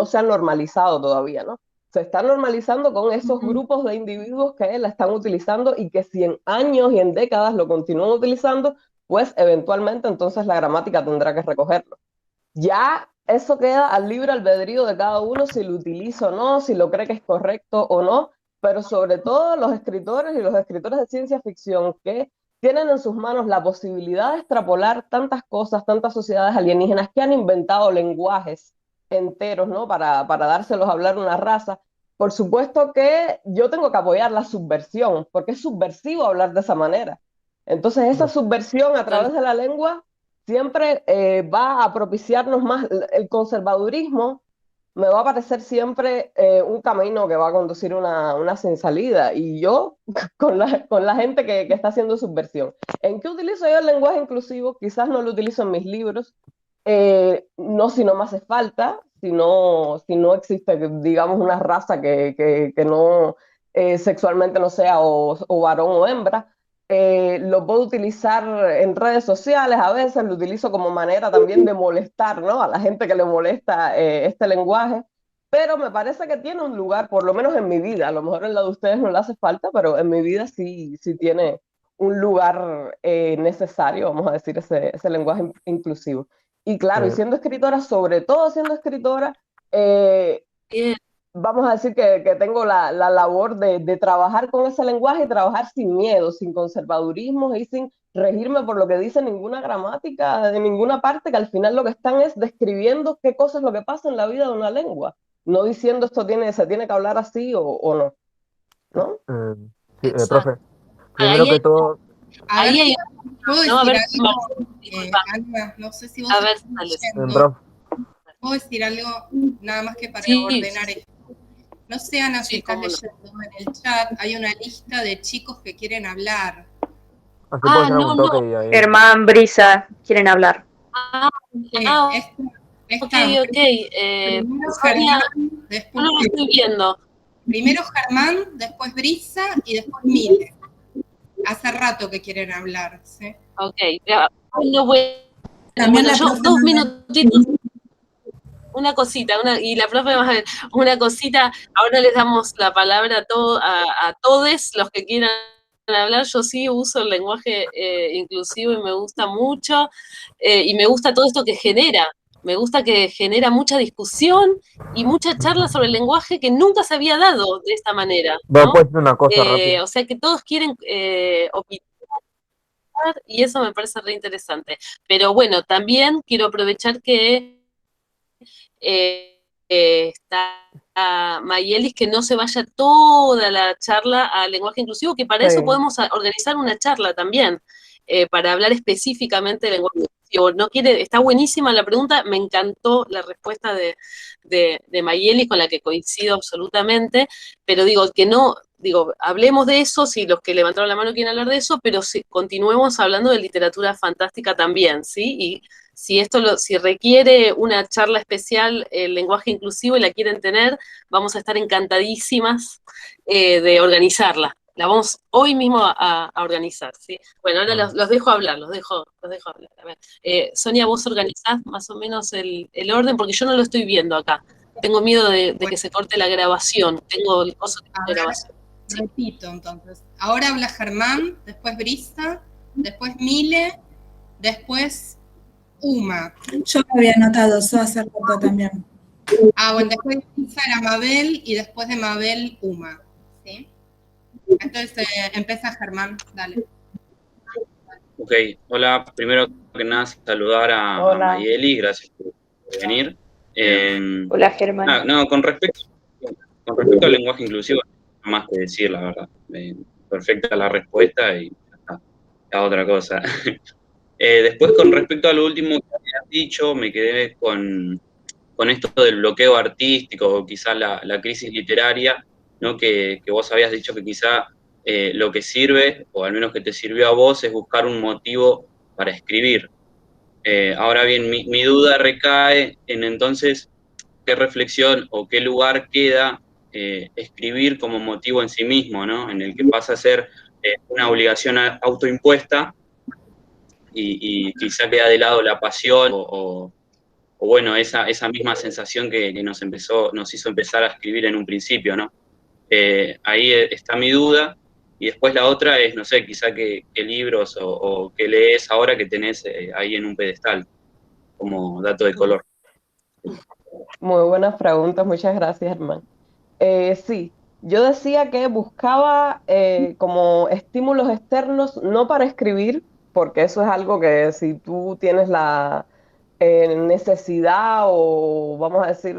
se ha normalizado todavía, ¿no? Se está normalizando con esos grupos de individuos que la están utilizando y que si en años y en décadas lo continúan utilizando, pues eventualmente entonces la gramática tendrá que recogerlo. Ya eso queda al libre albedrío de cada uno si lo utiliza o no, si lo cree que es correcto o no, pero sobre todo los escritores y los escritores de ciencia ficción que tienen en sus manos la posibilidad de extrapolar tantas cosas, tantas sociedades alienígenas que han inventado lenguajes enteros, ¿no? Para dárselos a hablar una raza. Por supuesto que yo tengo que apoyar la subversión, porque es subversivo hablar de esa manera. Entonces, esa subversión a través de la lengua siempre va a propiciarnos más. El conservadurismo me va a parecer siempre un camino que va a conducir una sin salida. Y yo, con la gente que está haciendo subversión, ¿en qué utilizo yo el lenguaje inclusivo? Quizás no lo utilizo en mis libros, no si no me hace falta, si no existe, digamos, una raza que no sexualmente no sea o varón o hembra. Lo puedo utilizar en redes sociales, a veces lo utilizo como manera también de molestar, ¿no? A la gente que le molesta este lenguaje, pero me parece que tiene un lugar, por lo menos en mi vida, a lo mejor en la de ustedes no le hace falta, pero en mi vida sí tiene un lugar necesario, vamos a decir, ese lenguaje inclusivo. Y claro, y eh, siendo escritora, sobre todo siendo escritora, eh, bien. vamos a decir que tengo la labor de trabajar con ese lenguaje y trabajar sin miedo, sin conservadurismo y sin regirme por lo que dice ninguna gramática de ninguna parte, que al final lo que están es describiendo qué cosa es lo que pasa en la vida de una lengua, no diciendo se tiene que hablar así o no, ¿no? eh, sí, Exacto. profe, primero Ahí que hay, todo, A ver, ahí hay, ¿puedo no, a decir ver, algo? disculpa, Alba, no sé si vos a ver, estás Alex. leyendo. profe, ¿Puedo decir algo? Nada más que para Sí, ordenar esto. No sé, Ana, si sí, estás cómo no. leyendo en el chat, hay una lista de chicos que quieren hablar. Así puede ser no, un no. toque y ahí. Germán, Brisa, quieren hablar. Sí, Ah, esta, ok, esta- ok. primero Sonia, Germán, después, no lo estoy viendo. primero Germán, después Brisa y después Mile. Hace rato que quieren hablar, ¿sí? Ok, ya. También Bueno, la yo profe 2 Mabel. minutitos, una cosita, y la profe va a ver, una cosita, ahora les damos la palabra a todos los que quieran hablar. Yo sí uso el lenguaje inclusivo y me gusta mucho, y me gusta todo esto que genera. Me gusta que genera mucha discusión y mucha charla sobre el lenguaje que nunca se había dado de esta manera, Bueno, ¿no? puedes decir una cosa rápida. O sea que todos quieren opinar y eso me parece re interesante. Pero bueno, también quiero aprovechar que está Mayelis, que no se vaya toda la charla al lenguaje inclusivo, que para eso Sí. podemos organizar una charla también, para hablar específicamente del lenguaje inclusivo. No quiere, está buenísima la pregunta, me encantó la respuesta de Mayelis, con la que coincido absolutamente, pero digo que no, hablemos de eso, si los que levantaron la mano quieren hablar de eso, pero si, continuemos hablando de literatura fantástica también, ¿sí? Y si requiere una charla especial el lenguaje inclusivo y la quieren tener, vamos a estar encantadísimas de organizarla. La vamos hoy mismo a organizar, ¿sí? Bueno, ahora los dejo hablar, los dejo hablar. A ver, Sonia, vos organizás más o menos el orden, porque yo no lo estoy viendo acá. Tengo miedo de que se corte la grabación. Tengo el coso A de ver, grabación. Sí. repito entonces. Ahora habla Germán, después Brisa, después Mile, después Uma. Yo me había anotado eso hace rato también. Bueno, después de Brisa era Mabel y después de Mabel Uma. ¿Sí? Entonces empieza Germán, dale. Ok, hola, primero que nada saludar a Hola. Mayeli, gracias por venir. Hola, Germán. No, con respecto al lenguaje inclusivo, no más que decir, la verdad. Perfecta la respuesta y ya está, la otra cosa. Después, con respecto a lo último que habías dicho, me quedé con esto del bloqueo artístico o quizá la crisis literaria, ¿no? Que vos habías dicho que quizá lo que sirve, o al menos que te sirvió a vos, es buscar un motivo para escribir. Ahora bien, mi duda recae en entonces qué reflexión o qué lugar queda escribir como motivo en sí mismo, ¿no? En el que pasa a ser una obligación autoimpuesta y quizá queda de lado la pasión o bueno, esa misma sensación que nos hizo empezar a escribir en un principio, ¿no? Ahí está mi duda. Y después la otra es, no sé, quizá qué libros o qué lees ahora que tenés ahí en un pedestal, como dato de color. Muy buenas preguntas, muchas gracias, Germán. Sí, yo decía que buscaba como estímulos externos, no para escribir, porque eso es algo que si tú tienes la necesidad o vamos a decir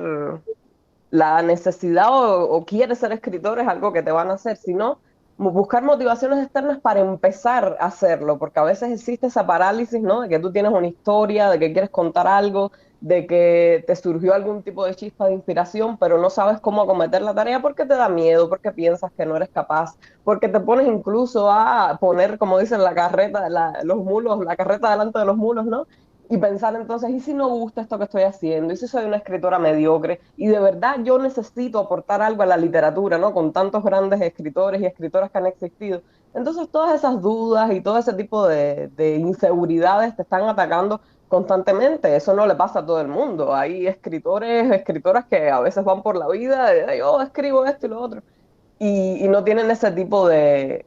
la necesidad o quieres ser escritor es algo que te van a hacer, sino buscar motivaciones externas para empezar a hacerlo, porque a veces existe esa parálisis, ¿no? De que tú tienes una historia, de que quieres contar algo, de que te surgió algún tipo de chispa de inspiración, pero no sabes cómo acometer la tarea porque te da miedo, porque piensas que no eres capaz, porque te pones incluso a poner, como dicen, la carreta, los mulos, la carreta delante de los mulos, ¿no? Y pensar entonces, ¿y si no gusta esto que estoy haciendo? ¿Y si soy una escritora mediocre? Y de verdad yo necesito aportar algo a la literatura, ¿no? Con tantos grandes escritores y escritoras que han existido. Entonces todas esas dudas y todo ese tipo de inseguridades te están atacando constantemente. Eso no le pasa a todo el mundo. Hay escritores, escritoras que a veces van por la vida y yo escribo esto y lo otro y no tienen ese tipo de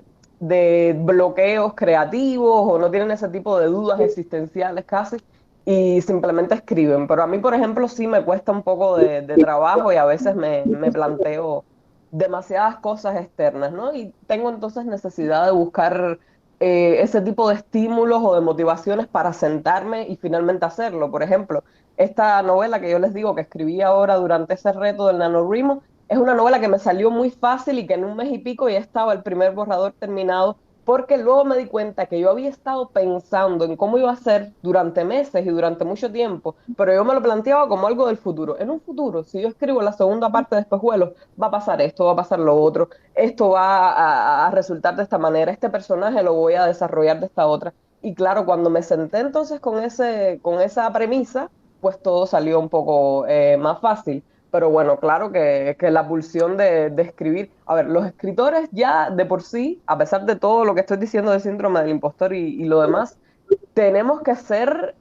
bloqueos creativos o no tienen ese tipo de dudas existenciales casi y simplemente escriben. Pero a mí, por ejemplo, sí me cuesta un poco de trabajo y a veces me planteo demasiadas cosas externas, ¿no? Y tengo entonces necesidad de buscar ese tipo de estímulos o de motivaciones para sentarme y finalmente hacerlo. Por ejemplo, esta novela que yo les digo que escribí ahora durante ese reto del NaNoWriMo, es una novela que me salió muy fácil y que en un mes y pico ya estaba el primer borrador terminado porque luego me di cuenta que yo había estado pensando en cómo iba a ser durante meses y durante mucho tiempo, pero yo me lo planteaba como algo del futuro. En un futuro, si yo escribo la segunda parte de Espejuelos, va a pasar esto, va a pasar lo otro, esto va a resultar de esta manera, este personaje lo voy a desarrollar de esta otra. Y claro, cuando me senté entonces con esa premisa, pues todo salió un poco más fácil. Pero bueno, claro que la pulsión de escribir, a ver, los escritores ya de por sí, a pesar de todo lo que estoy diciendo del síndrome del impostor y lo demás, tenemos que ser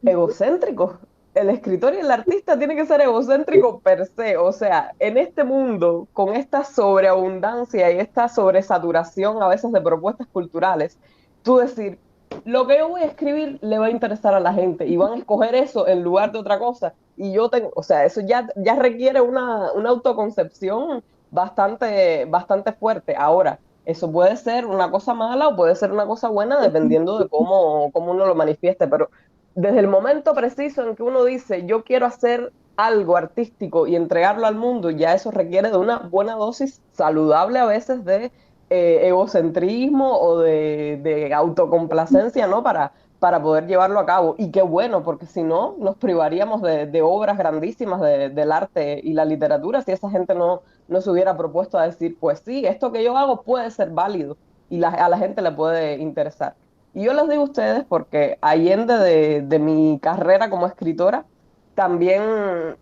egocéntricos. El escritor y el artista tiene que ser egocéntrico per se. O sea, en este mundo, con esta sobreabundancia y esta sobresaturación a veces de propuestas culturales, tú decir, lo que yo voy a escribir le va a interesar a la gente y van a escoger eso en lugar de otra cosa. Y yo tengo, o sea, eso ya requiere una autoconcepción bastante fuerte. Ahora, eso puede ser una cosa mala o puede ser una cosa buena dependiendo de cómo uno lo manifieste, pero desde el momento preciso en que uno dice yo quiero hacer algo artístico y entregarlo al mundo, ya eso requiere de una buena dosis saludable a veces de egocentrismo o de autocomplacencia, ¿no? Para poder llevarlo a cabo. Y qué bueno, porque si no, nos privaríamos de obras grandísimas del arte y la literatura si esa gente no se hubiera propuesto a decir, pues sí, esto que yo hago puede ser válido y a la gente le puede interesar. Y yo les digo a ustedes porque allende de mi carrera como escritora, también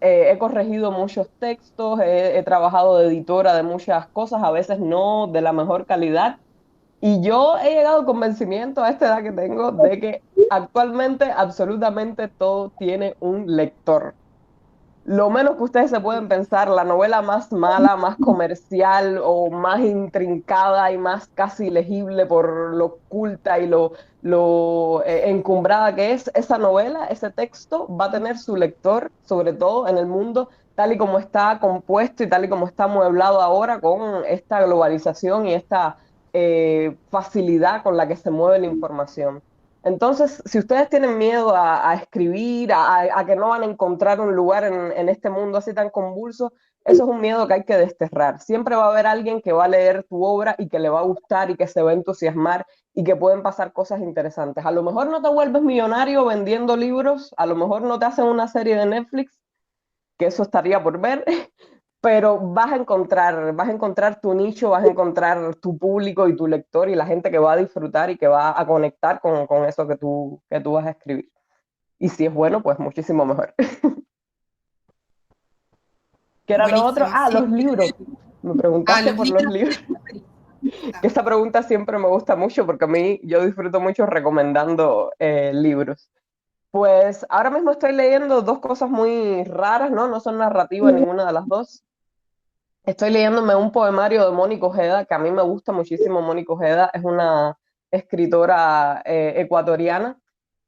he corregido muchos textos, he trabajado de editora de muchas cosas, a veces no de la mejor calidad. Y yo he llegado al convencimiento a esta edad que tengo de que actualmente absolutamente todo tiene un lector. Lo menos que ustedes se pueden pensar, la novela más mala, más comercial o más intrincada y más casi legible por lo oculta y lo encumbrada que es, esa novela, ese texto va a tener su lector, sobre todo en el mundo tal y como está compuesto y tal y como está amueblado ahora con esta globalización y esta facilidad con la que se mueve la información. Entonces, si ustedes tienen miedo a escribir, a que no van a encontrar un lugar en este mundo así tan convulso, eso es un miedo que hay que desterrar. Siempre va a haber alguien que va a leer tu obra y que le va a gustar y que se va a entusiasmar y que pueden pasar cosas interesantes. A lo mejor no te vuelves millonario vendiendo libros, a lo mejor no te hacen una serie de Netflix, que eso estaría por ver, pero vas a encontrar tu nicho, vas a encontrar tu público y tu lector y la gente que va a disfrutar y que va a conectar con eso que tú vas a escribir. Y si es bueno, pues muchísimo mejor. ¿Qué era lo otro? Buenísimo, Ah, sí. los libros. Me preguntaste Los por los libros. libros. Que esta pregunta siempre me gusta mucho porque a mí yo disfruto mucho recomendando libros. Pues ahora mismo estoy leyendo dos cosas muy raras, ¿no? No son narrativas ninguna de las dos. Estoy leyéndome un poemario de Mónica Ojeda, que a mí me gusta muchísimo. Mónica Ojeda es una escritora ecuatoriana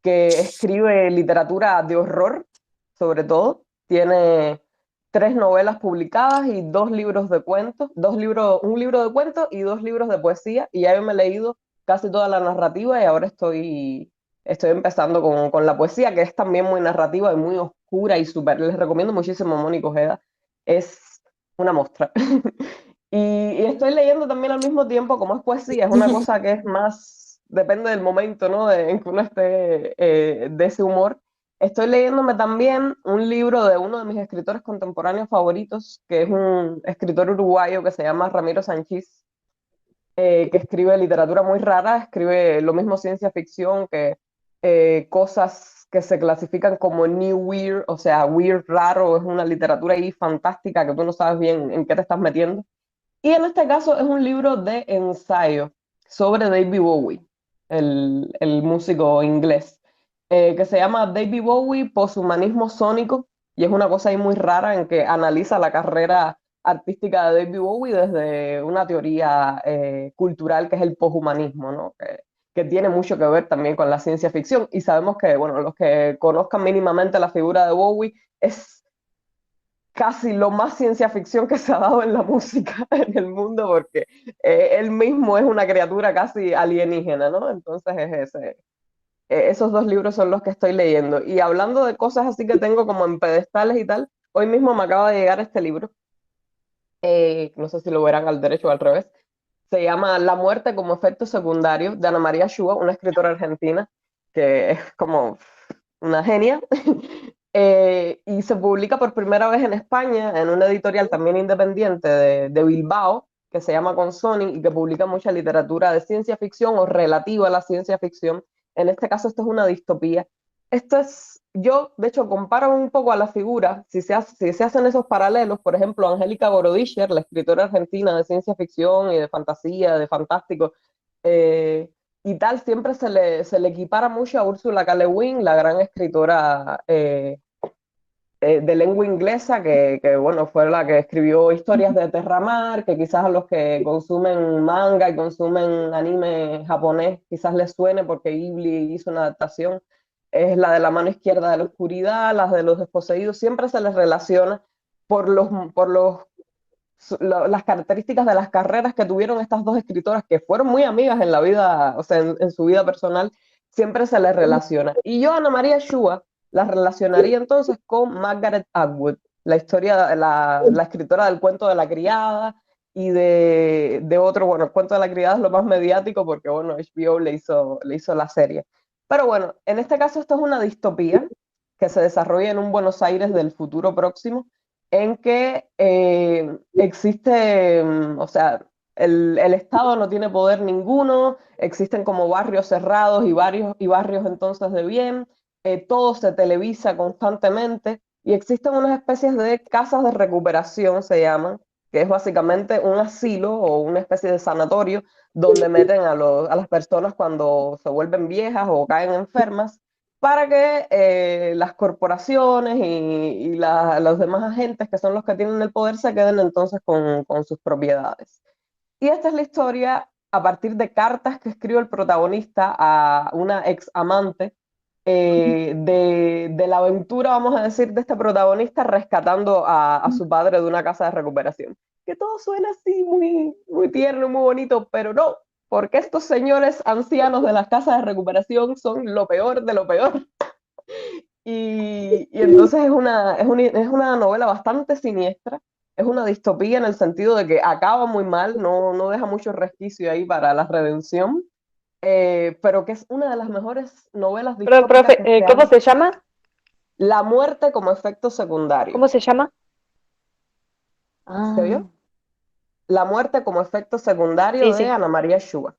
que escribe literatura de horror, sobre todo. Tiene 3 novelas publicadas y 2 libros de cuentos, un libro de cuentos y 2 libros de poesía. Y ya yo me he leído casi toda la narrativa y ahora estoy empezando con la poesía, que es también muy narrativa y muy oscura y súper. Les recomiendo muchísimo a Mónica Ojeda. Es una mostra. Y estoy leyendo también al mismo tiempo, como es poesía, es una cosa que es más, depende del momento, ¿no? En que uno esté de ese humor. Estoy leyéndome también un libro de uno de mis escritores contemporáneos favoritos, que es un escritor uruguayo que se llama Ramiro Sanchís, que escribe literatura muy rara, escribe lo mismo ciencia ficción que cosas que se clasifican como new weird, o sea, weird raro, es una literatura ahí fantástica que tú no sabes bien en qué te estás metiendo. Y en este caso es un libro de ensayo sobre David Bowie, el músico inglés, que se llama David Bowie, poshumanismo sónico, y es una cosa ahí muy rara en que analiza la carrera artística de David Bowie desde una teoría cultural que es el poshumanismo, ¿no? Que tiene mucho que ver también con la ciencia ficción. Y sabemos que, bueno, los que conozcan mínimamente la figura de Bowie es casi lo más ciencia ficción que se ha dado en la música en el mundo, porque él mismo es una criatura casi alienígena, ¿no? Entonces esos 2 libros son los que estoy leyendo. Y hablando de cosas así que tengo como en pedestales y tal, hoy mismo me acaba de llegar este libro, no sé si lo verán al derecho o al revés, se llama La muerte como efecto secundario, de Ana María Shua, una escritora argentina, que es como una genia. Y se publica por primera vez en España en una editorial también independiente de Bilbao, que se llama Consoni y que publica mucha literatura de ciencia ficción o relativa a la ciencia ficción. En este caso, esto es una distopía. Esto es, yo de hecho comparo un poco a la figura, si se hacen esos paralelos, por ejemplo, Angélica Gorodischer, la escritora argentina de ciencia ficción y de fantasía, de fantástico, y tal, siempre se le equipara mucho a Ursula K. Le Guin, la gran escritora de lengua inglesa, bueno, fue la que escribió Historias de Terramar, que quizás a los que consumen manga y consumen anime japonés quizás les suene porque Ghibli hizo una adaptación. Es la de La mano izquierda de la oscuridad, las de los desposeídos, siempre se les relaciona por las características de las carreras que tuvieron estas dos escritoras, que fueron muy amigas en la vida, o sea, en su vida personal, siempre se les relaciona. Y yo, Ana María Shua, la relacionaría entonces con Margaret Atwood, la historia, la escritora del cuento de la criada y de otro, bueno, el cuento de la criada es lo más mediático porque, bueno, HBO le hizo la serie. Pero bueno, en este caso esto es una distopía que se desarrolla en un Buenos Aires del futuro próximo, en que existe, o sea, el Estado no tiene poder ninguno, existen como barrios cerrados y barrios entonces de bien, todo se televisa constantemente y existen unas especies de casas de recuperación, se llaman, que es básicamente un asilo o una especie de sanatorio donde meten a las personas cuando se vuelven viejas o caen enfermas para que las corporaciones y los demás agentes, que son los que tienen el poder, se queden entonces con sus propiedades. Y esta es la historia a partir de cartas que escribe el protagonista a una ex amante de la aventura, vamos a decir, de este protagonista rescatando a su padre de una casa de recuperación. Que todo suena así muy, muy tierno, muy bonito, pero no, porque estos señores ancianos de las casas de recuperación son lo peor de lo peor. Y entonces es una novela bastante siniestra, es una distopía en el sentido de que acaba muy mal, no deja mucho resquicio ahí para la redención, pero que es una de las mejores novelas Perdón, distópicas profe, ¿cómo se llama? La muerte como efecto secundario. ¿Cómo se llama? ¿Se vio? La muerte como efecto secundario Sí, de sí. Ana María Shua.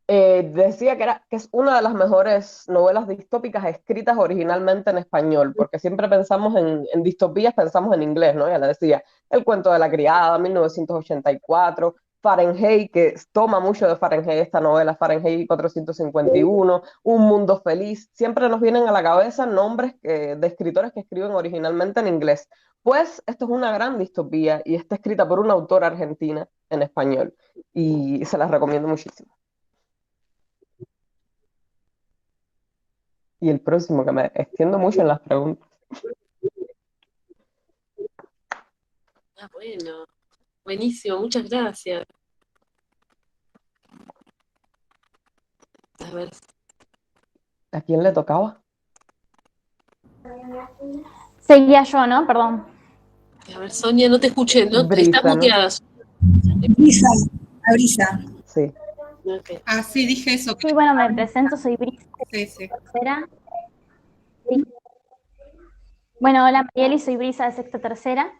Decía que es una de las mejores novelas distópicas escritas originalmente en español, porque siempre pensamos en distopías, pensamos en inglés, ¿no? Ya le decía, El cuento de la criada, 1984, Fahrenheit, que toma mucho de Fahrenheit esta novela, Fahrenheit 451, Un mundo feliz, siempre nos vienen a la cabeza nombres de escritores que escriben originalmente en inglés. Pues esto es una gran distopía y está escrita por una autora argentina en español y se las recomiendo muchísimo. Y el próximo, que me extiendo mucho en las preguntas. Ah, bueno, buenísimo, muchas gracias. A ver, ¿A quién le tocaba? Seguía yo, ¿no? Perdón. Sonia, no te escuché, ¿no? Brisa, Estás ¿no? muteada. Brisa, a brisa. Sí. Okay. Ah, sí, dije eso. Sí, bueno, me presento, soy Brisa, Sí. tercera. Sí. Bueno, hola Marieli, soy Brisa de sexta tercera.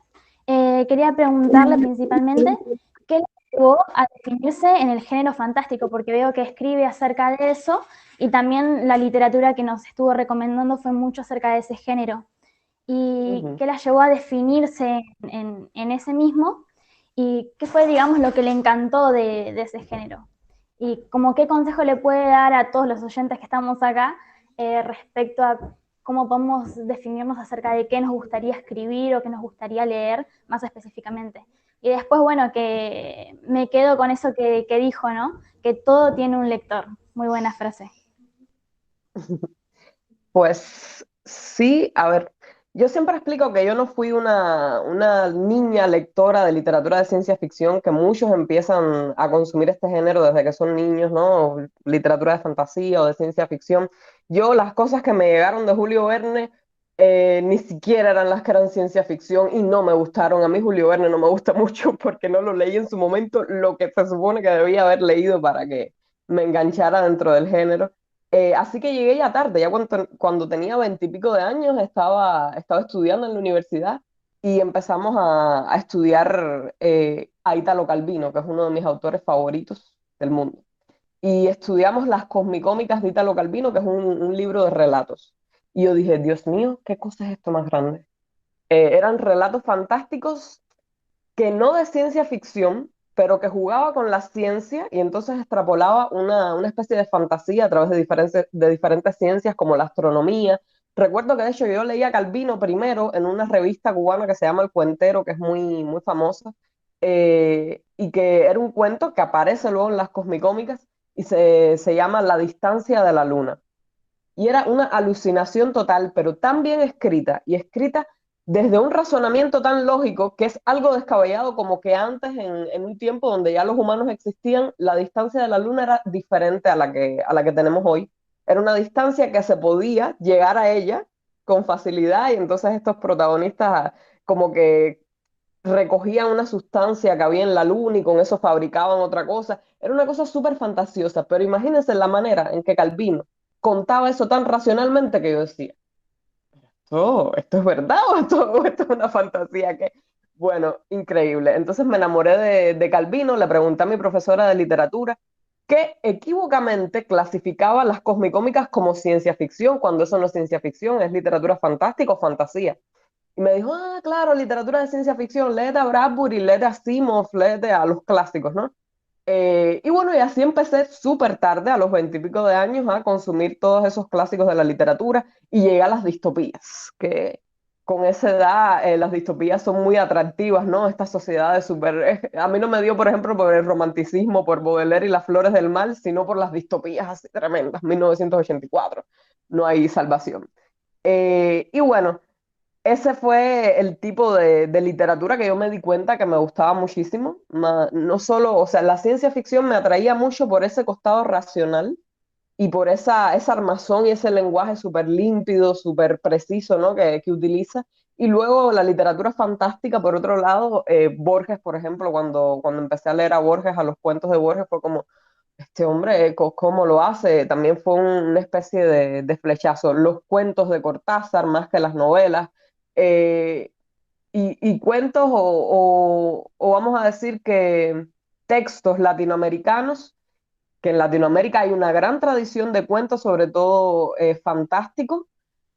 Quería preguntarle principalmente qué le llevó a definirse en el género fantástico, porque veo que escribe acerca de eso y también la literatura que nos estuvo recomendando fue mucho acerca de ese género. Y qué la llevó a definirse en ese mismo y qué fue, digamos, lo que le encantó de ese género. Y como qué consejo le puede dar a todos los oyentes que estamos acá respecto a cómo podemos definirnos acerca de qué nos gustaría escribir o qué nos gustaría leer más específicamente. Y después, bueno, que me quedo con eso que dijo, ¿no? Que todo tiene un lector. Muy buena frase. Pues sí, a ver, yo siempre explico que yo no fui una niña lectora de literatura de ciencia ficción, que muchos empiezan a consumir este género desde que son niños, ¿no? Literatura de fantasía o de ciencia ficción. Yo las cosas que me llegaron de Julio Verne Ni siquiera eran las que eran ciencia ficción y no me gustaron. A mí Julio Verne no me gusta mucho porque no lo leí en su momento lo que se supone que debía haber leído para que me enganchara dentro del género. Así que llegué ya tarde, ya cuando tenía 20 y pico de años estaba estudiando en la universidad y empezamos a estudiar a Italo Calvino, que es uno de mis autores favoritos del mundo. Y estudiamos las Cosmicómicas de Italo Calvino, que es un libro de relatos. Y yo dije, Dios mío, ¿qué cosa es esto más grande? Eran relatos fantásticos que no de ciencia ficción, pero que jugaba con la ciencia y entonces extrapolaba una especie de fantasía a través de diferentes ciencias como la astronomía. Recuerdo que de hecho yo leía Calvino primero en una revista cubana que se llama El Cuentero, que es muy, muy famosa, y que era un cuento que aparece luego en las Cosmicómicas y se llama La distancia de la luna. Y era una alucinación total, pero tan bien escrita y escrita desde un razonamiento tan lógico que es algo descabellado como que antes, en un tiempo donde ya los humanos existían, la distancia de la Luna era diferente a la que tenemos hoy. Era una distancia que se podía llegar a ella con facilidad y entonces estos protagonistas como que recogían una sustancia que había en la Luna y con eso fabricaban otra cosa. Era una cosa súper fantasiosa, pero imagínense la manera en que Calvino contaba eso tan racionalmente que yo decía, oh, ¿esto es verdad o esto es una fantasía? Que bueno, increíble. Entonces me enamoré de Calvino, le pregunté a mi profesora de literatura que equívocamente clasificaba las cosmicómicas como ciencia ficción, cuando eso no es ciencia ficción, es literatura fantástica o fantasía. Y me dijo, ah, claro, literatura de ciencia ficción, léete a Bradbury, léete a Asimov, léete a los clásicos, ¿no? Y bueno, y así empecé súper tarde, a los 20 y pico de años, a consumir todos esos clásicos de la literatura y llegué a las distopías, que con esa edad las distopías son muy atractivas, ¿no? Estas sociedades súper... a mí no me dio, por ejemplo, por el romanticismo, por Baudelaire y las flores del mal, sino por las distopías así tremendas, 1984, no hay salvación. Y bueno, ese fue el tipo de literatura que yo me di cuenta que me gustaba muchísimo. No solo, o sea, la ciencia ficción me atraía mucho por ese costado racional y por esa armazón y ese lenguaje súper límpido, súper preciso, ¿no? Que utiliza. Y luego la literatura fantástica, por otro lado, Borges, por ejemplo, cuando empecé a leer a Borges, a los cuentos de Borges, fue como, este hombre, ¿cómo lo hace? También fue una especie de flechazo. Los cuentos de Cortázar, más que las novelas, eh, y cuentos o vamos a decir que textos latinoamericanos, que en Latinoamérica hay una gran tradición de cuentos, sobre todo fantásticos,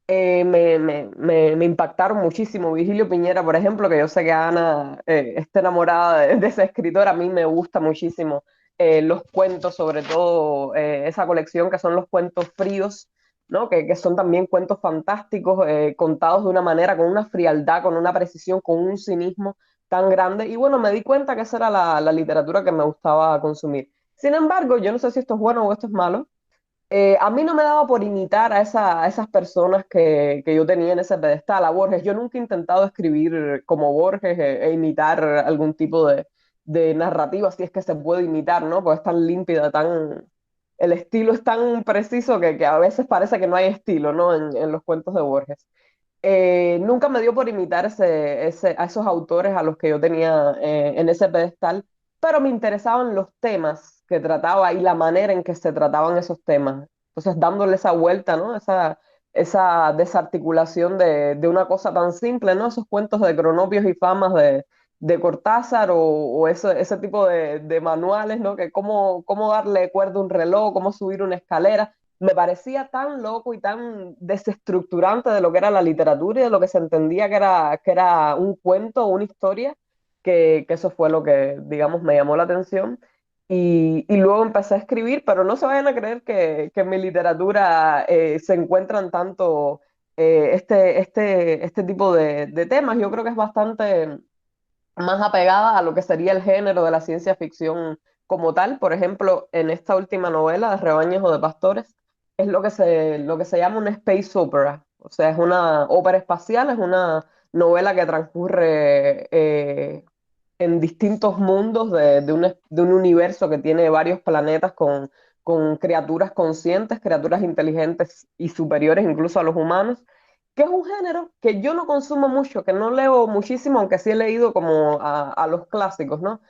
me impactaron muchísimo. Virgilio Piñera, por ejemplo, que yo sé que Ana está enamorada de ese escritor, a mí me gusta muchísimo los cuentos, sobre todo esa colección que son los cuentos fríos, ¿no? Que son también cuentos fantásticos, contados de una manera, con una frialdad, con una precisión, con un cinismo tan grande. Y bueno, me di cuenta que esa era la literatura que me gustaba consumir. Sin embargo, yo no sé si esto es bueno o esto es malo. A mí no me daba por imitar a esas personas que yo tenía en ese pedestal, a Borges. Yo nunca he intentado escribir como Borges imitar algún tipo de narrativa, si es que se puede imitar, ¿no? Pues es tan límpida, el estilo es tan preciso que a veces parece que no hay estilo, ¿no? En los cuentos de Borges. Nunca me dio por imitar a esos autores a los que yo tenía en ese pedestal, pero me interesaban los temas que trataba y la manera en que se trataban esos temas. Entonces, dándole esa vuelta, ¿no? Esa desarticulación de una cosa tan simple, ¿no? Esos cuentos de cronopios y famas de Cortázar o ese tipo de manuales, ¿no? Que cómo darle cuerda a un reloj, cómo subir una escalera me parecía tan loco y tan desestructurante de lo que era la literatura y de lo que se entendía que era un cuento o una historia, que eso fue lo que, digamos, me llamó la atención. Y luego empecé a escribir, pero no se vayan a creer que en mi literatura se encuentran tanto este tipo de temas. Yo creo que es bastante más apegada a lo que sería el género de la ciencia ficción como tal. Por ejemplo, en esta última novela de Rebaños o de Pastores, es lo que se llama una space opera. O sea, es una ópera espacial, es una novela que transcurre en distintos mundos de un universo que tiene varios planetas con criaturas conscientes, criaturas inteligentes y superiores incluso a los humanos, que es un género que yo no consumo mucho, que no leo muchísimo, aunque sí he leído como a los clásicos, ¿no?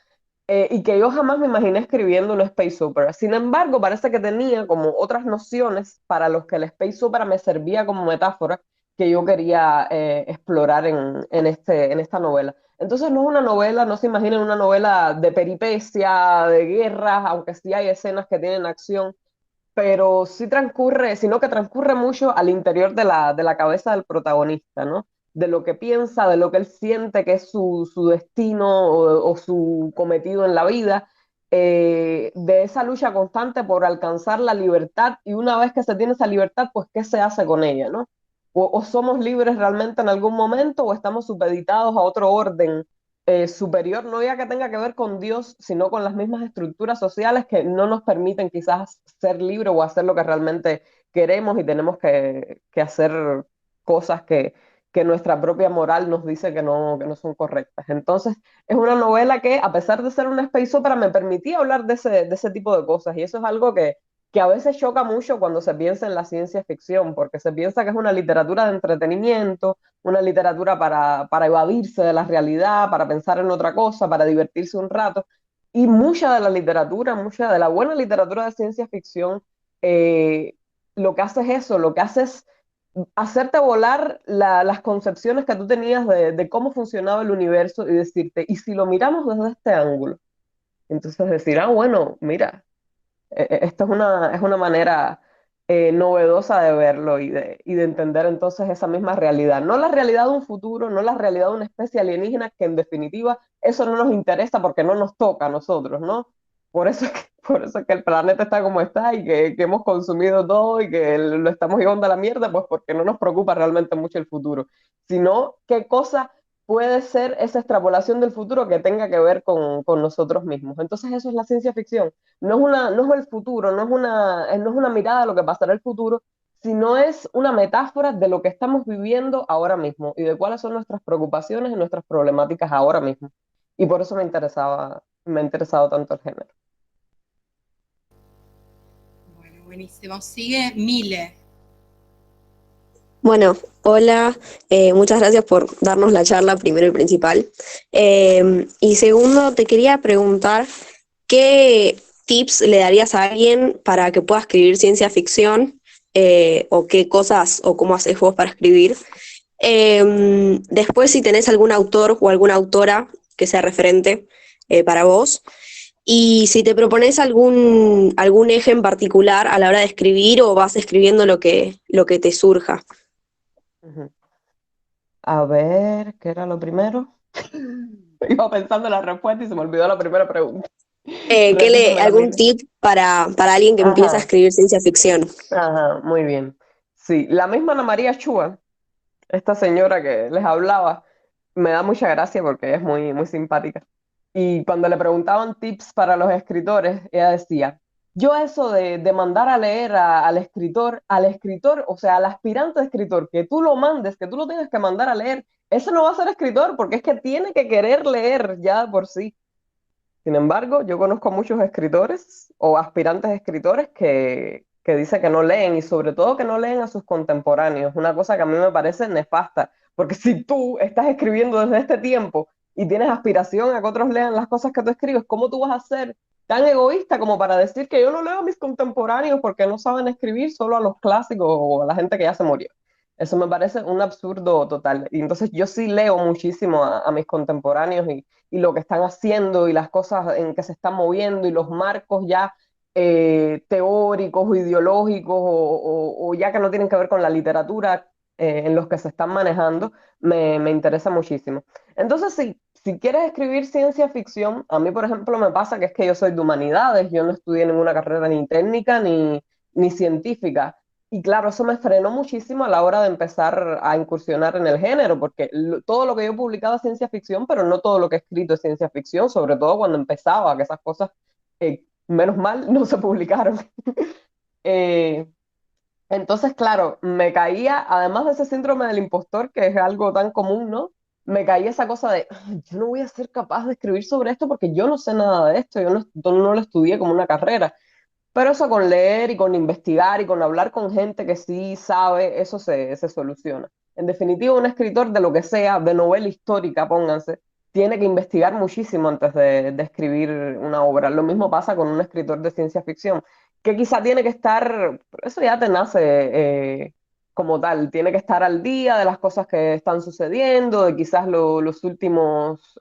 Y que yo jamás me imaginé escribiendo una space opera. Sin embargo, parece que tenía como otras nociones para los que el space opera me servía como metáfora que yo quería explorar en esta novela. Entonces no es una novela, no se imaginen una novela de peripecia, de guerras, aunque sí hay escenas que tienen acción, pero sí transcurre, sino que transcurre mucho al interior de la cabeza del protagonista, ¿no? De lo que piensa, de lo que él siente que es su destino o su cometido en la vida, de esa lucha constante por alcanzar la libertad y una vez que se tiene esa libertad, pues ¿qué se hace con ella, ¿no? O somos libres realmente en algún momento o estamos supeditados a otro orden superior, no ya que tenga que ver con Dios, sino con las mismas estructuras sociales que no nos permiten quizás ser libres o hacer lo que realmente queremos y tenemos que hacer cosas que nuestra propia moral nos dice que no son correctas. Entonces, es una novela que, a pesar de ser una space opera, me permitía hablar de ese tipo de cosas y eso es algo que a veces choca mucho cuando se piensa en la ciencia ficción, porque se piensa que es una literatura de entretenimiento, una literatura para evadirse de la realidad, para pensar en otra cosa, para divertirse un rato. Y mucha de la literatura, mucha de la buena literatura de ciencia ficción, eh, lo que hace es eso, lo que hace es hacerte volar las concepciones que tú tenías de cómo funcionaba el universo y decirte, ¿y si lo miramos desde este ángulo? Entonces decir, ah, bueno, mira, esto es una manera novedosa de verlo y de entender entonces esa misma realidad. No la realidad de un futuro, no la realidad de una especie alienígena, que en definitiva eso no nos interesa porque no nos toca a nosotros, ¿no? Por eso es que, por eso es que el planeta está como está y que hemos consumido todo y que lo estamos llevando a la mierda, pues porque no nos preocupa realmente mucho el futuro, sino qué cosa puede ser esa extrapolación del futuro que tenga que ver con nosotros mismos. Entonces eso es la ciencia ficción. No es el futuro, no es una mirada a lo que pasará el futuro, sino es una metáfora de lo que estamos viviendo ahora mismo y de cuáles son nuestras preocupaciones y nuestras problemáticas ahora mismo. Y por eso me ha interesado tanto el género. Bueno, buenísimo. Sigue Mile. Bueno, hola, muchas gracias por darnos la charla primero y principal. Y segundo, te quería preguntar, ¿qué tips le darías a alguien para que pueda escribir ciencia ficción? ¿O qué cosas o cómo haces vos para escribir? Después, si tenés algún autor o alguna autora que sea referente para vos. Y si te propones algún eje en particular a la hora de escribir o vas escribiendo lo que te surja. Ujú. A ver, ¿qué era lo primero? Iba pensando en la respuesta y se me olvidó la primera pregunta. Repítemela, ¿Algún Mile. tip para alguien que empieza a Ajá, escribir ciencia ficción? ajá, muy bien. Sí, la misma Ana María Chua, esta señora que les hablaba, me da mucha gracia porque es muy, muy simpática. Y cuando le preguntaban tips para los escritores, ella decía, yo eso de mandar a leer al escritor, o sea, al aspirante escritor, que tú lo mandes, que tú lo tengas que mandar a leer, ese no va a ser escritor porque es que tiene que querer leer ya de por sí. Sin embargo, yo conozco muchos escritores o aspirantes escritores que dicen que no leen y sobre todo que no leen a sus contemporáneos, una cosa que a mí me parece nefasta, porque si tú estás escribiendo desde este tiempo y tienes aspiración a que otros lean las cosas que tú escribes, ¿cómo tú vas a ser tan egoísta como para decir que yo no leo a mis contemporáneos porque no saben escribir, solo a los clásicos o a la gente que ya se murió? Eso me parece un absurdo total. Y entonces yo sí leo muchísimo a mis contemporáneos y lo que están haciendo y las cosas en que se están moviendo y los marcos ya teóricos o ideológicos o ya que no tienen que ver con la literatura en los que se están manejando, me interesa muchísimo. Entonces, si quieres escribir ciencia ficción, a mí, por ejemplo, me pasa que es que yo soy de humanidades, yo no estudié ninguna carrera ni técnica ni científica. Y claro, eso me frenó muchísimo a la hora de empezar a incursionar en el género, porque todo lo que yo publicaba es ciencia ficción, pero no todo lo que he escrito es ciencia ficción, sobre todo cuando empezaba, que esas cosas, menos mal, no se publicaron. Eh, entonces, claro, me caía, además de ese síndrome del impostor, que es algo tan común, ¿no? Me caía esa cosa de, "Ay, yo no voy a ser capaz de escribir sobre esto porque yo no sé nada de esto, yo no lo estudié como una carrera. Pero eso con leer y con investigar y con hablar con gente que sí sabe, eso se soluciona. En definitiva, un escritor de lo que sea, de novela histórica, pónganse, tiene que investigar muchísimo antes de escribir una obra. Lo mismo pasa con un escritor de ciencia ficción, que quizá tiene que estar, eso ya te nace como tal, tiene que estar al día de las cosas que están sucediendo, de quizás los últimos,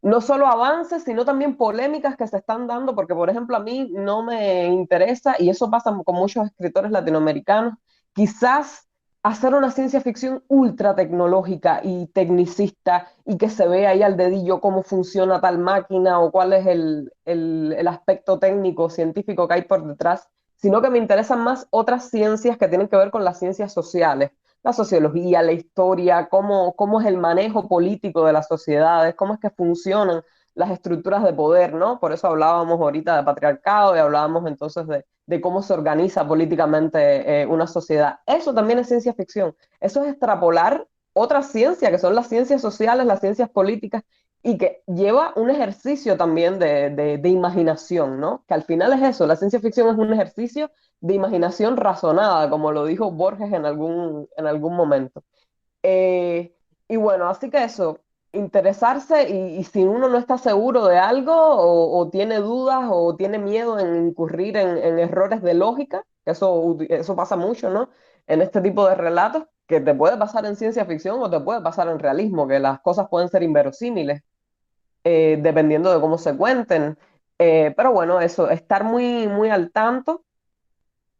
no solo avances, sino también polémicas que se están dando, porque por ejemplo a mí no me interesa, y eso pasa con muchos escritores latinoamericanos, quizás hacer una ciencia ficción ultra tecnológica y tecnicista y que se vea ahí al dedillo cómo funciona tal máquina o cuál es el aspecto técnico, científico que hay por detrás, sino que me interesan más otras ciencias que tienen que ver con las ciencias sociales, la sociología, la historia, cómo es el manejo político de las sociedades, cómo es que funcionan las estructuras de poder, ¿no? Por eso hablábamos ahorita de patriarcado y hablábamos entonces de cómo se organiza políticamente una sociedad. Eso también es ciencia ficción. Eso es extrapolar otra ciencia, que son las ciencias sociales, las ciencias políticas, y que lleva un ejercicio también de imaginación, ¿no? Que al final es eso, la ciencia ficción es un ejercicio de imaginación razonada, como lo dijo Borges en algún momento. Eh, y bueno, así que eso, interesarse y si uno no está seguro de algo o tiene dudas o tiene miedo en incurrir en errores de lógica, que eso pasa mucho, ¿no? En este tipo de relatos, que te puede pasar en ciencia ficción o te puede pasar en realismo, que las cosas pueden ser inverosímiles, dependiendo de cómo se cuenten. Pero bueno, eso, estar muy al tanto,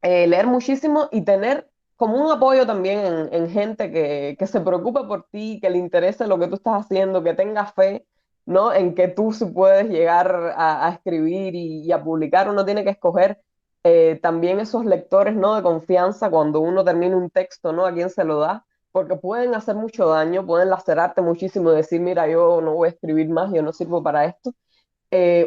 leer muchísimo y tener como un apoyo también en gente que se preocupe por ti, que le interese lo que tú estás haciendo, que tenga fe, ¿no? En que tú sí puedes llegar a escribir y a publicar. Uno tiene que escoger también esos lectores, ¿no? De confianza cuando uno termina un texto, ¿no? A quién se lo da, porque pueden hacer mucho daño, pueden lacerarte muchísimo y decir, mira, yo no voy a escribir más, yo no sirvo para esto,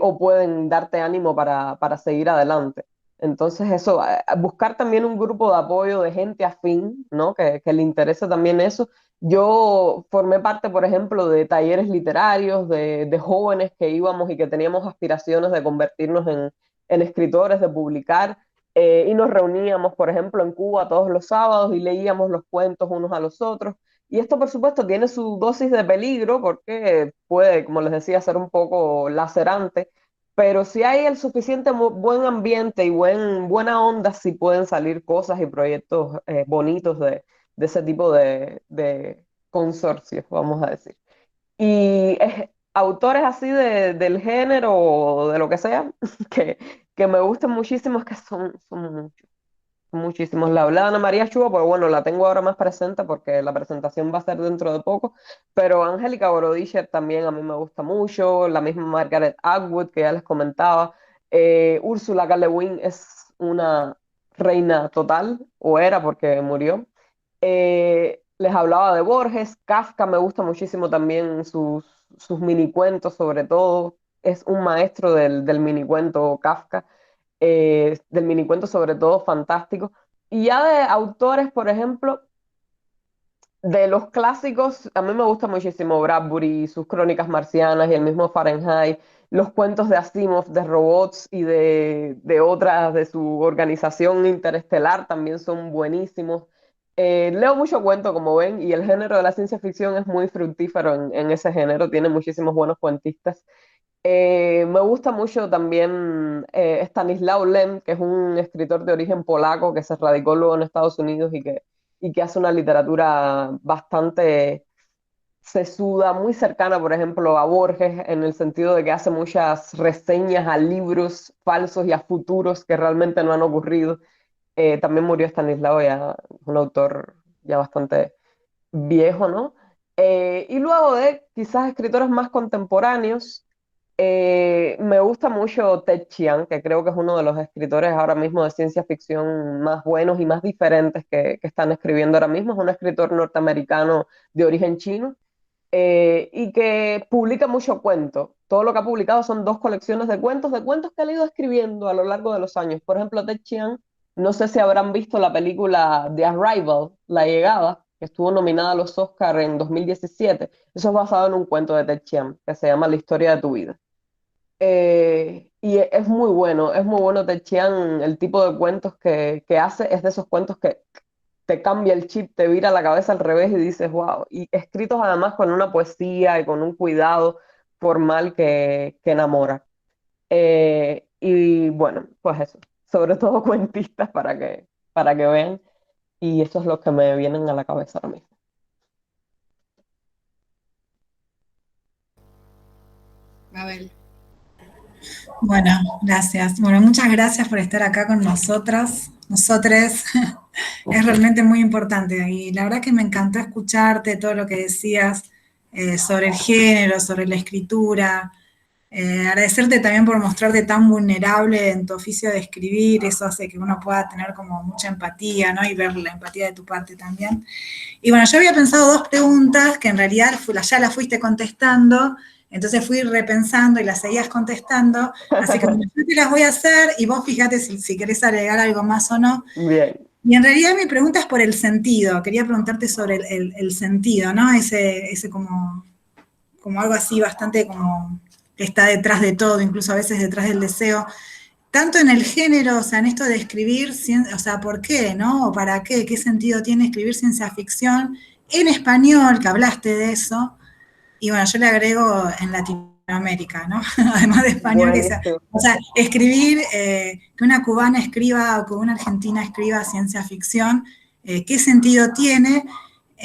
o pueden darte ánimo para seguir adelante. Entonces eso, buscar también un grupo de apoyo de gente afín, ¿no? Que le interese también eso. Yo formé parte, por ejemplo, de talleres literarios, de jóvenes que íbamos y que teníamos aspiraciones de convertirnos en escritores, de publicar, y nos reuníamos, por ejemplo, en Cuba todos los sábados y leíamos los cuentos unos a los otros. Y esto, por supuesto, tiene su dosis de peligro porque puede, como les decía, ser un poco lacerante, pero si hay el suficiente buen ambiente y buena onda, sí pueden salir cosas y proyectos bonitos de ese tipo de consorcios, vamos a decir. Y autores así del género o de lo que sea, que, que me gustan muchísimo, es que son muchísimos. La hablaba Ana María Chuba, pues bueno, la tengo ahora más presente porque la presentación va a ser dentro de poco, pero Angélica Borodischer también a mí me gusta mucho, la misma Margaret Atwood que ya les comentaba, Úrsula K. Le Guin es una reina total, o era porque murió. Les hablaba de Borges, Kafka me gusta muchísimo también sus minicuentos sobre todo, es un maestro del minicuento Kafka, del minicuento sobre todo fantástico. Y ya de autores, por ejemplo, de los clásicos, a mí me gusta muchísimo Bradbury, sus crónicas marcianas y el mismo Fahrenheit, los cuentos de Asimov, de robots y de otras de su organización interestelar también son buenísimos. Leo mucho cuento, como ven, y el género de la ciencia ficción es muy fructífero en ese género, tiene muchísimos buenos cuentistas. Me gusta mucho también Stanislaw Lem, que es un escritor de origen polaco que se radicó luego en Estados Unidos y que hace una literatura bastante sesuda, muy cercana, por ejemplo, a Borges, en el sentido de que hace muchas reseñas a libros falsos y a futuros que realmente no han ocurrido. También murió Stanislaw, ya un autor ya bastante viejo, ¿no? Y luego de quizás escritores más contemporáneos, me gusta mucho Ted Chiang, que creo que es uno de los escritores ahora mismo de ciencia ficción más buenos y más diferentes que están escribiendo ahora mismo. Es un escritor norteamericano de origen chino, y que publica mucho cuento. Todo lo que ha publicado son dos colecciones de cuentos que ha ido escribiendo a lo largo de los años. Por ejemplo, Ted Chiang, no sé si habrán visto la película The Arrival, La Llegada, que estuvo nominada a los Oscars en 2017. Eso es basado en un cuento de Ted Chiang que se llama La historia de tu vida. Y es muy bueno Ted Chiang, el tipo de cuentos que hace es de esos cuentos que te cambia el chip, te vira la cabeza al revés y dices, wow. Y escritos además con una poesía y con un cuidado formal que enamora. Y bueno, pues eso, sobre todo cuentistas para que vean. Y eso es lo que me vienen a la cabeza ahora mismo. Mabel. Bueno, gracias. Bueno, muchas gracias por estar acá con nosotras, nosotres. Es realmente muy importante y la verdad que me encantó escucharte todo lo que decías sobre el género, sobre la escritura. Agradecerte también por mostrarte tan vulnerable en tu oficio de escribir, eso hace que uno pueda tener como mucha empatía, ¿no? Y ver la empatía de tu parte también. Y bueno, yo había pensado dos preguntas que en realidad ya las fuiste contestando, entonces fui repensando y las seguías contestando, así que bueno, yo te las voy a hacer y vos fíjate si querés agregar algo más o no. Bien. Y en realidad mi pregunta es por el sentido, quería preguntarte sobre el sentido, ¿no? Ese como algo así bastante como que está detrás de todo, incluso a veces detrás del deseo, tanto en el género, o sea, en esto de escribir, o sea, ¿por qué, no? ¿O para qué? ¿Qué sentido tiene escribir ciencia ficción en español, que hablaste de eso? Y bueno, yo le agrego en Latinoamérica, ¿no? Además de español, Buenísimo. o sea, escribir, que una cubana escriba o que una argentina escriba ciencia ficción, ¿qué sentido tiene?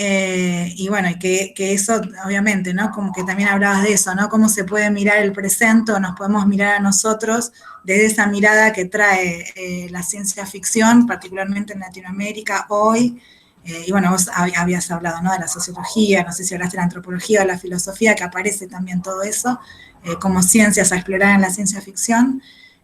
Y bueno, y que eso, obviamente, ¿no? Como que también hablabas de eso, ¿no? Cómo se puede mirar el presente o nos podemos mirar a nosotros desde esa mirada que trae la ciencia ficción, particularmente en Latinoamérica hoy. Y bueno, vos habías hablado, ¿no? De la sociología, no sé si hablaste de la antropología o la filosofía, que aparece también todo eso, como ciencias a explorar en la ciencia ficción.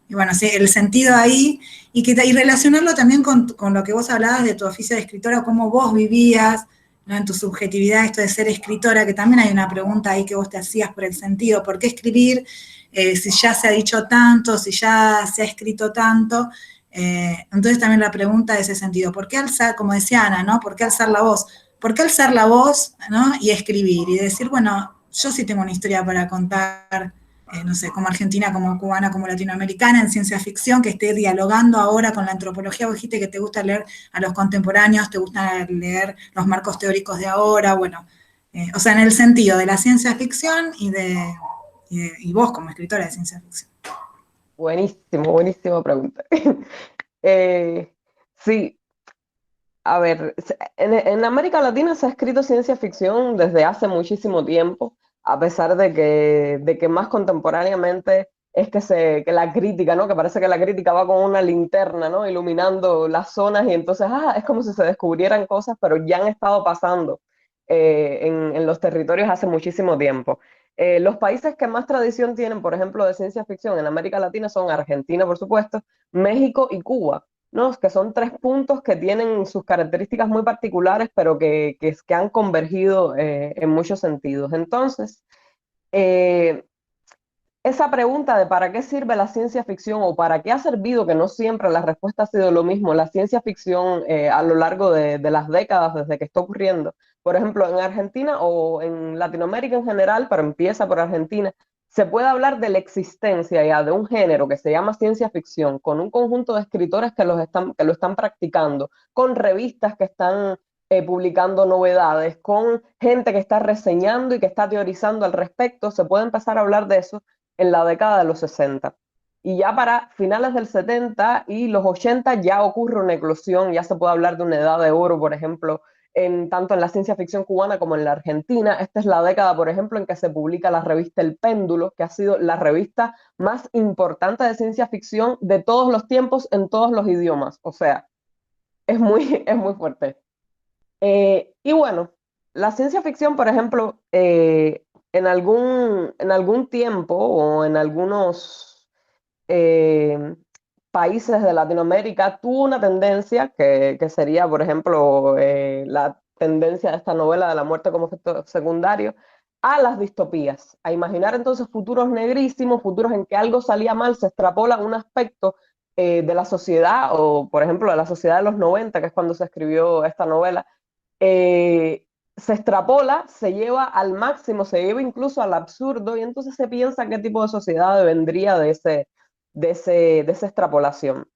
Y bueno, sí, el sentido ahí, y relacionarlo también con lo que vos hablabas de tu oficio de escritora, cómo vos vivías, ¿no? En tu subjetividad, esto de ser escritora, que también hay una pregunta ahí que vos te hacías por el sentido, ¿por qué escribir si ya se ha dicho tanto, si ya se ha escrito tanto? Entonces también la pregunta de ese sentido, ¿por qué alzar, como decía Ana, ¿no? ¿Por qué alzar la voz? ¿Por qué alzar la voz, ¿no? Y escribir y decir, bueno, yo sí tengo una historia para contar, no sé, como argentina, como cubana, como latinoamericana, en ciencia ficción, que esté dialogando ahora con la antropología? Vos dijiste que te gusta leer a los contemporáneos, te gusta leer los marcos teóricos de ahora, bueno, o sea, en el sentido de la ciencia ficción y vos como escritora de ciencia ficción. Buenísimo, buenísima pregunta. Sí, a ver, en América Latina se ha escrito ciencia ficción desde hace muchísimo tiempo, a pesar de que más contemporáneamente es que la crítica, ¿no? Que parece que la crítica va con una linterna, ¿no? Iluminando las zonas y entonces, es como si se descubrieran cosas, pero ya han estado pasando en los territorios hace muchísimo tiempo. Los países que más tradición tienen, por ejemplo, de ciencia ficción en América Latina son Argentina, por supuesto, México y Cuba, ¿no? Que son tres puntos que tienen sus características muy particulares, pero que han convergido en muchos sentidos. Entonces, eh, esa pregunta de para qué sirve la ciencia ficción o para qué ha servido, que no siempre la respuesta ha sido lo mismo, la ciencia ficción a lo largo de las décadas desde que está ocurriendo. Por ejemplo, en Argentina o en Latinoamérica en general, pero empieza por Argentina, se puede hablar de la existencia ya de un género que se llama ciencia ficción, con un conjunto de escritores que lo están practicando, con revistas que están publicando novedades, con gente que está reseñando y que está teorizando al respecto. Se puede empezar a hablar de eso en la década de los 60. Y ya para finales del 70 y los 80 ya ocurre una eclosión, ya se puede hablar de una edad de oro, por ejemplo, tanto en la ciencia ficción cubana como en la Argentina. Esta es la década, por ejemplo, en que se publica la revista El Péndulo, que ha sido la revista más importante de ciencia ficción de todos los tiempos en todos los idiomas. O sea, es muy fuerte. Y bueno, la ciencia ficción, por ejemplo, en algún tiempo o en algunos eh, países de Latinoamérica tuvo una tendencia que sería, por ejemplo, la tendencia de esta novela de la muerte como efecto secundario, a las distopías, a imaginar entonces futuros negrísimos, futuros en que algo salía mal, se extrapola un aspecto de la sociedad, o por ejemplo de la sociedad de los 90, que es cuando se escribió esta novela, se extrapola, se lleva al máximo, se lleva incluso al absurdo, y entonces se piensa qué tipo de sociedad vendría de esa extrapolación.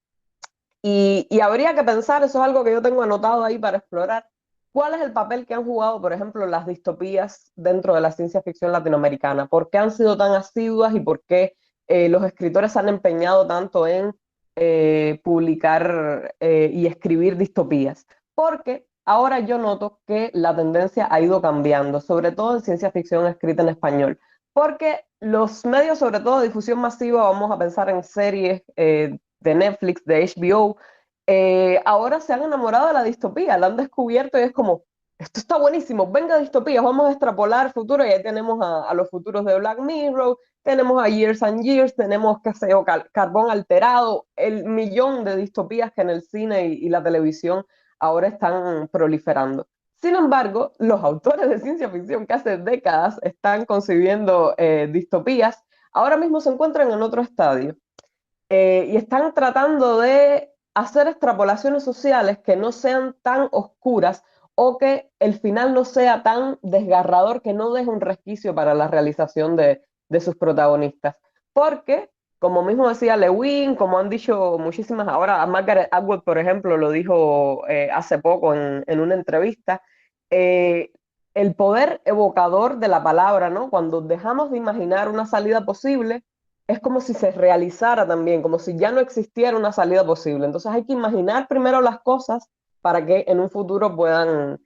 Y habría que pensar, eso es algo que yo tengo anotado ahí para explorar, cuál es el papel que han jugado, por ejemplo, las distopías dentro de la ciencia ficción latinoamericana, por qué han sido tan asiduas y por qué los escritores se han empeñado tanto en publicar y escribir distopías. Porque ahora yo noto que la tendencia ha ido cambiando, sobre todo en ciencia ficción escrita en español, porque los medios, sobre todo de difusión masiva, vamos a pensar en series de Netflix, de HBO, ahora se han enamorado de la distopía, la han descubierto y es como, esto está buenísimo, venga distopías, vamos a extrapolar el futuro y ahí tenemos a los futuros de Black Mirror, tenemos a Years and Years, tenemos, qué sé yo, Carbón Alterado, el millón de distopías que en el cine y la televisión ahora están proliferando. Sin embargo, los autores de ciencia ficción que hace décadas están concibiendo distopías, ahora mismo se encuentran en otro estadio y están tratando de hacer extrapolaciones sociales que no sean tan oscuras o que el final no sea tan desgarrador que no deje un resquicio para la realización de sus protagonistas. Porque, como mismo decía Lewin, como han dicho muchísimas, ahora Margaret Atwood, por ejemplo, lo dijo hace poco en una entrevista, el poder evocador de la palabra, ¿no? Cuando dejamos de imaginar una salida posible, es como si se realizara también, como si ya no existiera una salida posible. Entonces hay que imaginar primero las cosas para que en un futuro puedan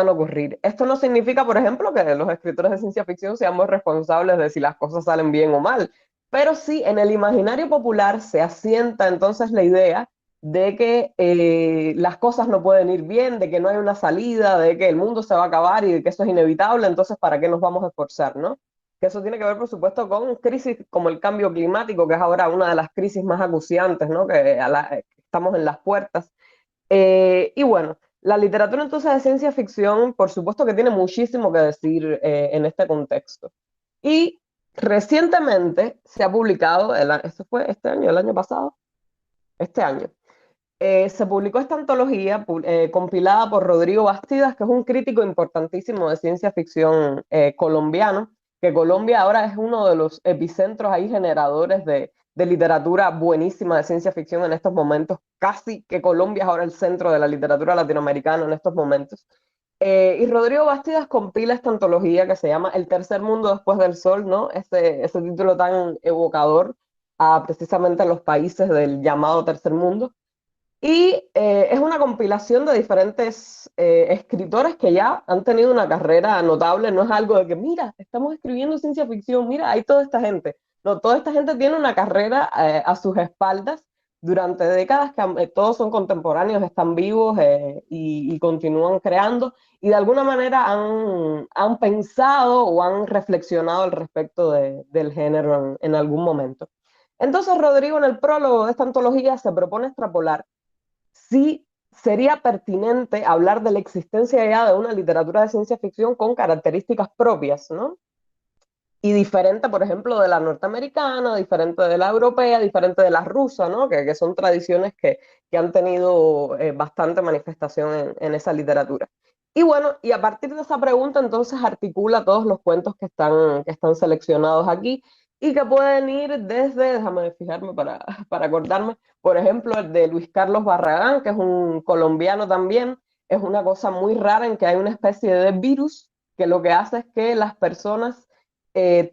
ocurrir. Esto no significa, por ejemplo, que los escritores de ciencia ficción seamos responsables de si las cosas salen bien o mal, pero sí en el imaginario popular se asienta entonces la idea de que las cosas no pueden ir bien, de que no hay una salida, de que el mundo se va a acabar y de que eso es inevitable, entonces ¿para qué nos vamos a esforzar, no? Que eso tiene que ver, por supuesto, con crisis como el cambio climático, que es ahora una de las crisis más acuciantes, ¿no? Que estamos en las puertas. Y bueno, la literatura entonces de ciencia ficción, por supuesto que tiene muchísimo que decir en este contexto. Y recientemente se ha publicado, ¿esto fue este año, el año pasado? Este año. Se publicó esta antología compilada por Rodrigo Bastidas, que es un crítico importantísimo de ciencia ficción colombiano, que Colombia ahora es uno de los epicentros ahí generadores de literatura buenísima de ciencia ficción en estos momentos. Casi que Colombia es ahora el centro de la literatura latinoamericana en estos momentos. Y Rodrigo Bastidas compila esta antología que se llama El tercer mundo después del sol, ¿no? Ese título tan evocador a precisamente los países del llamado tercer mundo. Y es una compilación de diferentes escritores que ya han tenido una carrera notable. No es algo de que, mira, estamos escribiendo ciencia ficción, mira, hay toda esta gente. No, toda esta gente tiene una carrera a sus espaldas durante décadas, que todos son contemporáneos, están vivos y continúan creando. Y de alguna manera han pensado o han reflexionado al respecto del género en algún momento. Entonces, Rodrigo, en el prólogo de esta antología se propone extrapolar sí sería pertinente hablar de la existencia ya de una literatura de ciencia ficción con características propias, ¿no? Y diferente, por ejemplo, de la norteamericana, diferente de la europea, diferente de la rusa, ¿no? Que son tradiciones que han tenido bastante manifestación en esa literatura. Y bueno, y a partir de esa pregunta entonces articula todos los cuentos que están seleccionados aquí y que pueden ir desde, déjame fijarme para acordarme, por ejemplo, el de Luis Carlos Barragán, que es un colombiano también. Es una cosa muy rara en que hay una especie de virus que lo que hace es que las personas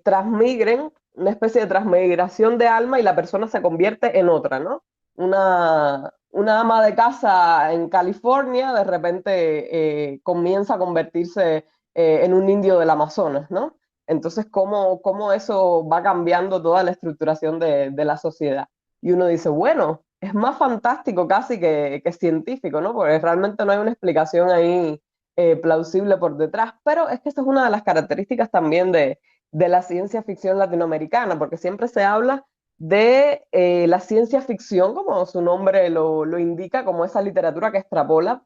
transmigren, una especie de transmigración de alma y la persona se convierte en otra, ¿no? Una ama de casa en California de repente comienza a convertirse en un indio del Amazonas, ¿no? Entonces, ¿cómo eso va cambiando toda la estructuración de la sociedad? Y uno dice, bueno, es más fantástico casi que científico, ¿no? Porque realmente no hay una explicación ahí plausible por detrás, pero es que esa es una de las características también de la ciencia ficción latinoamericana, porque siempre se habla de la ciencia ficción, como su nombre lo indica, como esa literatura que extrapola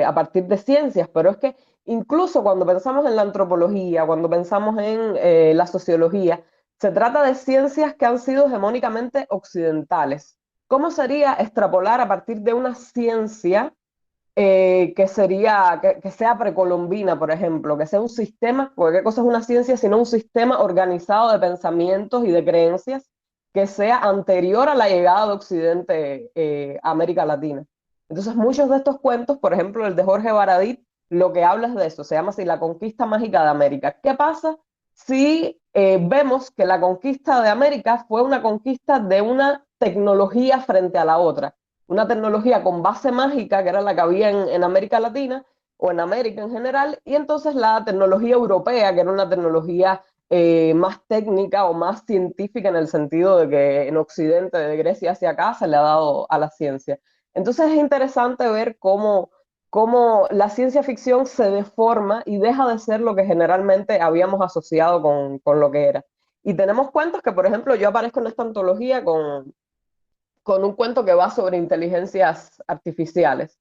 a partir de ciencias, pero es que incluso cuando pensamos en la antropología, cuando pensamos en la sociología, se trata de ciencias que han sido hegemónicamente occidentales. ¿Cómo sería extrapolar a partir de una ciencia que sea precolombina, por ejemplo, que sea un sistema, porque qué cosa es una ciencia sino un sistema organizado de pensamientos y de creencias que sea anterior a la llegada de Occidente a América Latina. Entonces, muchos de estos cuentos, por ejemplo, el de Jorge Baradit, lo que habla es de eso, se llama así La Conquista Mágica de América. ¿Qué pasa si vemos que la conquista de América fue una conquista de una tecnología frente a la otra? Una tecnología con base mágica, que era la que había en América Latina, o en América en general, y entonces la tecnología europea, que era una tecnología más técnica o más científica en el sentido de que en Occidente, de Grecia hacia acá, se le ha dado a la ciencia. Entonces es interesante ver cómo la ciencia ficción se deforma y deja de ser lo que generalmente habíamos asociado con lo que era. Y tenemos cuentos que, por ejemplo, yo aparezco en esta antología con un cuento que va sobre inteligencias artificiales.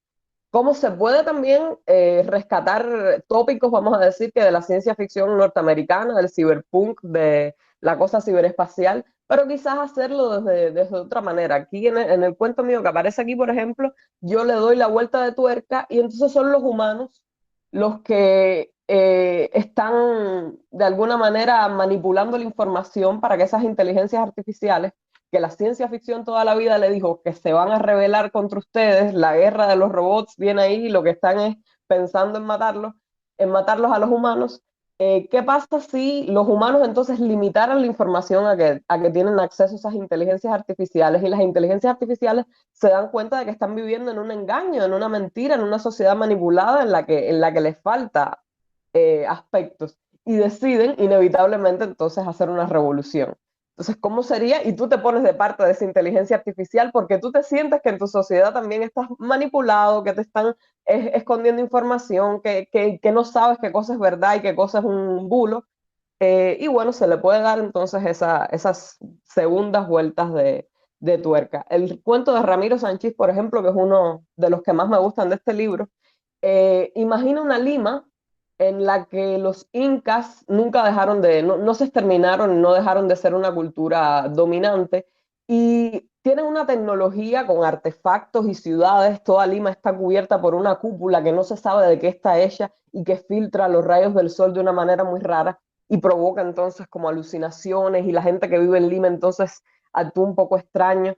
¿Cómo se puede también rescatar tópicos, vamos a decir, que de la ciencia ficción norteamericana, del cyberpunk, de la cosa ciberespacial, pero quizás hacerlo desde otra manera? Aquí en el cuento mío que aparece aquí, por ejemplo, yo le doy la vuelta de tuerca y entonces son los humanos los que están de alguna manera manipulando la información para que esas inteligencias artificiales, que la ciencia ficción toda la vida le dijo que se van a rebelar contra ustedes, la guerra de los robots viene ahí y lo que están es pensando en matarlos a los humanos. ¿Qué pasa si los humanos entonces limitaran la información a que tienen acceso a esas inteligencias artificiales, y las inteligencias artificiales se dan cuenta de que están viviendo en un engaño, en una mentira, en una sociedad manipulada en la que les falta aspectos, y deciden inevitablemente entonces hacer una revolución? Entonces, ¿cómo sería? Y tú te pones de parte de esa inteligencia artificial porque tú te sientes que en tu sociedad también estás manipulado, que te están escondiendo información, que no sabes qué cosa es verdad y qué cosa es un bulo. Y bueno, se le puede dar entonces esas segundas vueltas de tuerca. El cuento de Ramiro Sánchez, por ejemplo, que es uno de los que más me gustan de este libro, imagina una Lima en la que los incas nunca dejaron no se exterminaron, no dejaron de ser una cultura dominante, y tienen una tecnología con artefactos y ciudades. Toda Lima está cubierta por una cúpula que no se sabe de qué está hecha y que filtra los rayos del sol de una manera muy rara y provoca entonces como alucinaciones, y la gente que vive en Lima entonces actúa un poco extraño.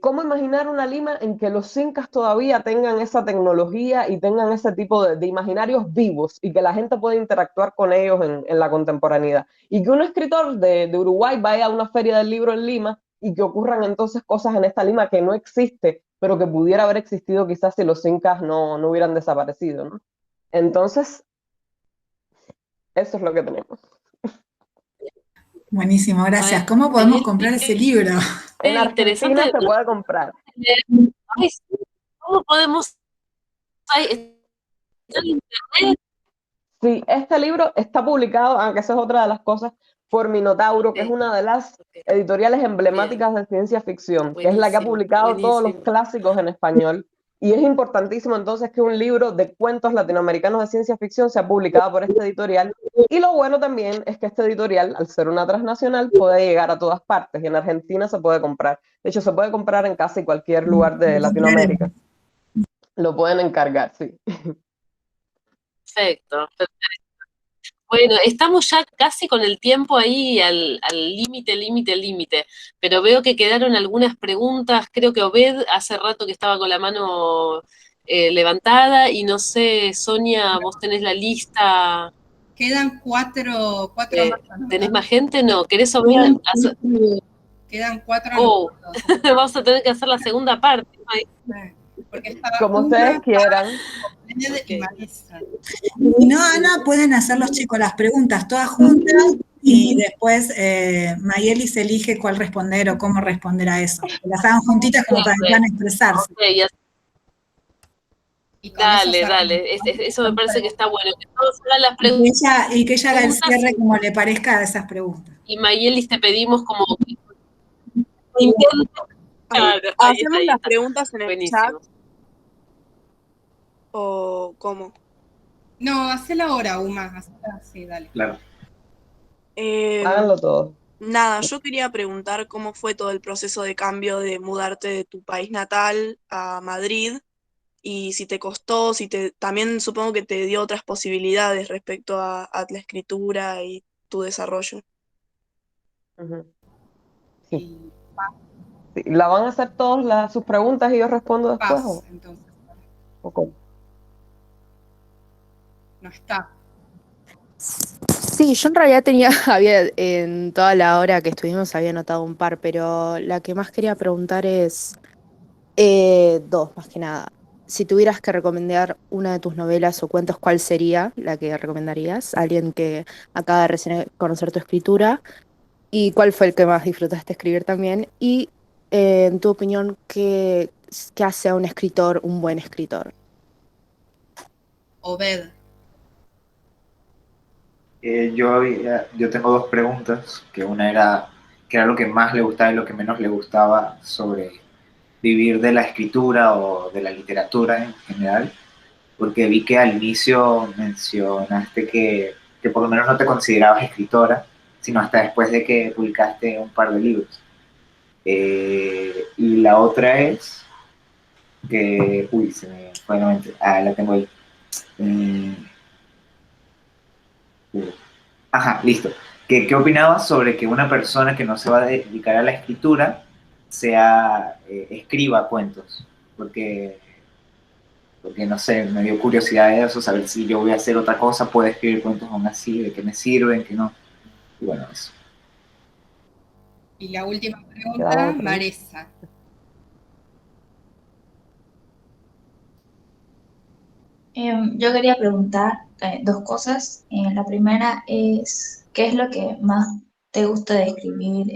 ¿Cómo imaginar una Lima en que los incas todavía tengan esa tecnología y tengan ese tipo de imaginarios vivos y que la gente pueda interactuar con ellos en la contemporaneidad? Y que un escritor de Uruguay vaya a una feria del libro en Lima y que ocurran entonces cosas en esta Lima que no existe, pero que pudiera haber existido quizás si los incas no hubieran desaparecido, ¿no? Entonces, eso es lo que tenemos. Buenísimo, gracias. ¿Cómo podemos comprar ese libro? En Argentina interesante. se puede comprar. Ay, ¿cómo podemos? Ay, ¿está en internet? Sí, este libro está publicado, aunque esa es otra de las cosas, por Minotauro, que es una de las editoriales emblemáticas de ciencia ficción, que es la que ha Buenísimo, publicado todos los buenísimo. clásicos en español. Y es importantísimo entonces que un libro de cuentos latinoamericanos de ciencia ficción sea publicado por esta editorial. Y lo bueno también es que esta editorial, al ser una transnacional, puede llegar a todas partes, y en Argentina se puede comprar. De hecho, se puede comprar en casi cualquier lugar de Latinoamérica. Lo pueden encargar, sí. Perfecto, perfecto. Bueno, estamos ya casi con el tiempo ahí al límite, pero veo que quedaron algunas preguntas. Creo que Obed hace rato que estaba con la mano levantada, y no sé, Sonia, vos tenés la lista. Quedan cuatro más. ¿Tenés más gente? No, ¿querés, Obed? Quedan 4 Oh, anotados. vamos a tener que hacer la segunda parte. Porque estaba Como Una, ustedes quieran. Obed y Marisa. Y no, Ana, pueden hacer los chicos las preguntas todas juntas y después Mayeli se elige cuál responder o cómo responder a eso. Que las hagan juntitas como para que puedan expresarse. Ok, dale, eso me parece que está bueno, que todos hagan las preguntas. Y que ella haga el cierre como le parezca a esas preguntas. Y Mayeli, te pedimos como Claro, ¿hacemos las preguntas en el buenísimo. chat? ¿O cómo? No, hacela ahora, Uma. Sí, dale. Claro. Háganlo todo. Nada, yo quería preguntar cómo fue todo el proceso de cambio de mudarte de tu país natal a Madrid, y si te costó, también supongo que te dio otras posibilidades respecto a la escritura y tu desarrollo. Sí. Sí, ¿la van a hacer todas sus preguntas y yo respondo después? Paz, entonces. ¿O cómo? No está. Sí, yo en realidad había, en toda la hora que estuvimos había anotado un par, pero la que más quería preguntar es dos, más que nada. Si tuvieras que recomendar una de tus novelas o cuentos, ¿cuál sería la que recomendarías? Alguien que acaba de recién conocer tu escritura. ¿Y cuál fue el que más disfrutaste escribir también? Y en tu opinión, ¿qué hace a un escritor un buen escritor? Obed. Yo tengo dos preguntas, que una era qué era lo que más le gustaba y lo que menos le gustaba sobre vivir de la escritura o de la literatura en general, porque vi que al inicio mencionaste que por lo menos no te considerabas escritora, sino hasta después de que publicaste un par de libros. Y la otra es que, uy, se me fue la mente, la tengo ahí. Eh, Ajá, listo. ¿Qué opinabas sobre que una persona que no se va a dedicar a la escritura escriba cuentos? Porque, porque, no sé, me dio curiosidad de eso, saber si yo voy a hacer otra cosa, puedo escribir cuentos aún así, de qué me sirven, qué no. Y bueno, eso. Y la última ¿Queda pregunta, otra, no? Maresa. Yo quería preguntar dos cosas. La primera es, ¿qué es lo que más te gusta de escribir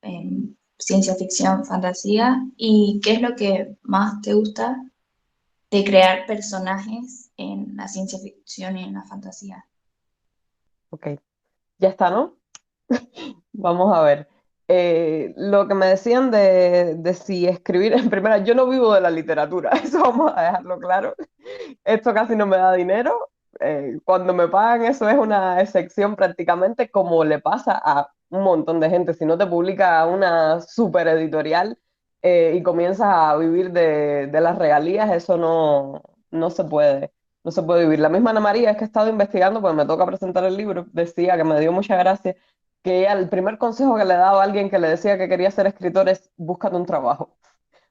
en ciencia ficción, fantasía? ¿Y qué es lo que más te gusta de crear personajes en la ciencia ficción y en la fantasía? Ok, ya está, ¿no? Vamos a ver. Lo que me decían de si escribir, en primera, yo no vivo de la literatura, eso vamos a dejarlo claro. Esto casi no me da dinero. Cuando me pagan, eso es una excepción prácticamente, como le pasa a un montón de gente. Si no te publica una super editorial y comienzas a vivir de las regalías, eso no se puede. No se puede vivir. La misma Ana María, es que he estado investigando, pues me toca presentar el libro, decía que me dio mucha gracia, que ella, el primer consejo que le daba a alguien que le decía que quería ser escritor es búscate un trabajo.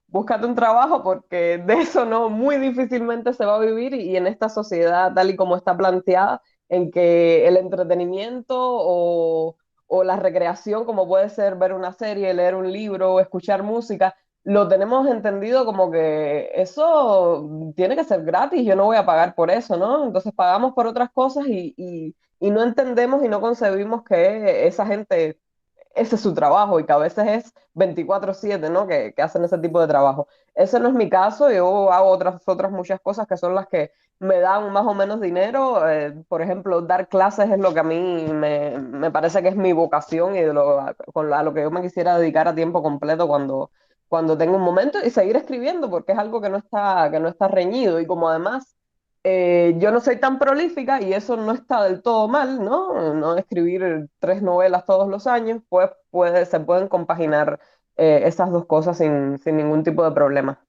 Búscate un trabajo porque de eso no, muy difícilmente se va a vivir y en esta sociedad tal y como está planteada, en que el entretenimiento o la recreación, como puede ser ver una serie, leer un libro, escuchar música, lo tenemos entendido como que eso tiene que ser gratis, yo no voy a pagar por eso, ¿no? Entonces pagamos por otras cosas y no entendemos y no concebimos que esa gente ese es su trabajo y que a veces es 24/7, ¿no? Que hacen ese tipo de trabajo. Ese no es mi caso, yo hago otras muchas cosas que son las que me dan más o menos dinero. Por ejemplo, dar clases es lo que a mí me parece que es mi vocación y a lo que yo me quisiera dedicar a tiempo completo cuando tengo un momento y seguir escribiendo porque es algo que no está reñido y como además yo no soy tan prolífica y eso no está del todo mal, ¿no? No escribir 3 novelas todos los años, pues se pueden compaginar esas dos cosas sin ningún tipo de problema.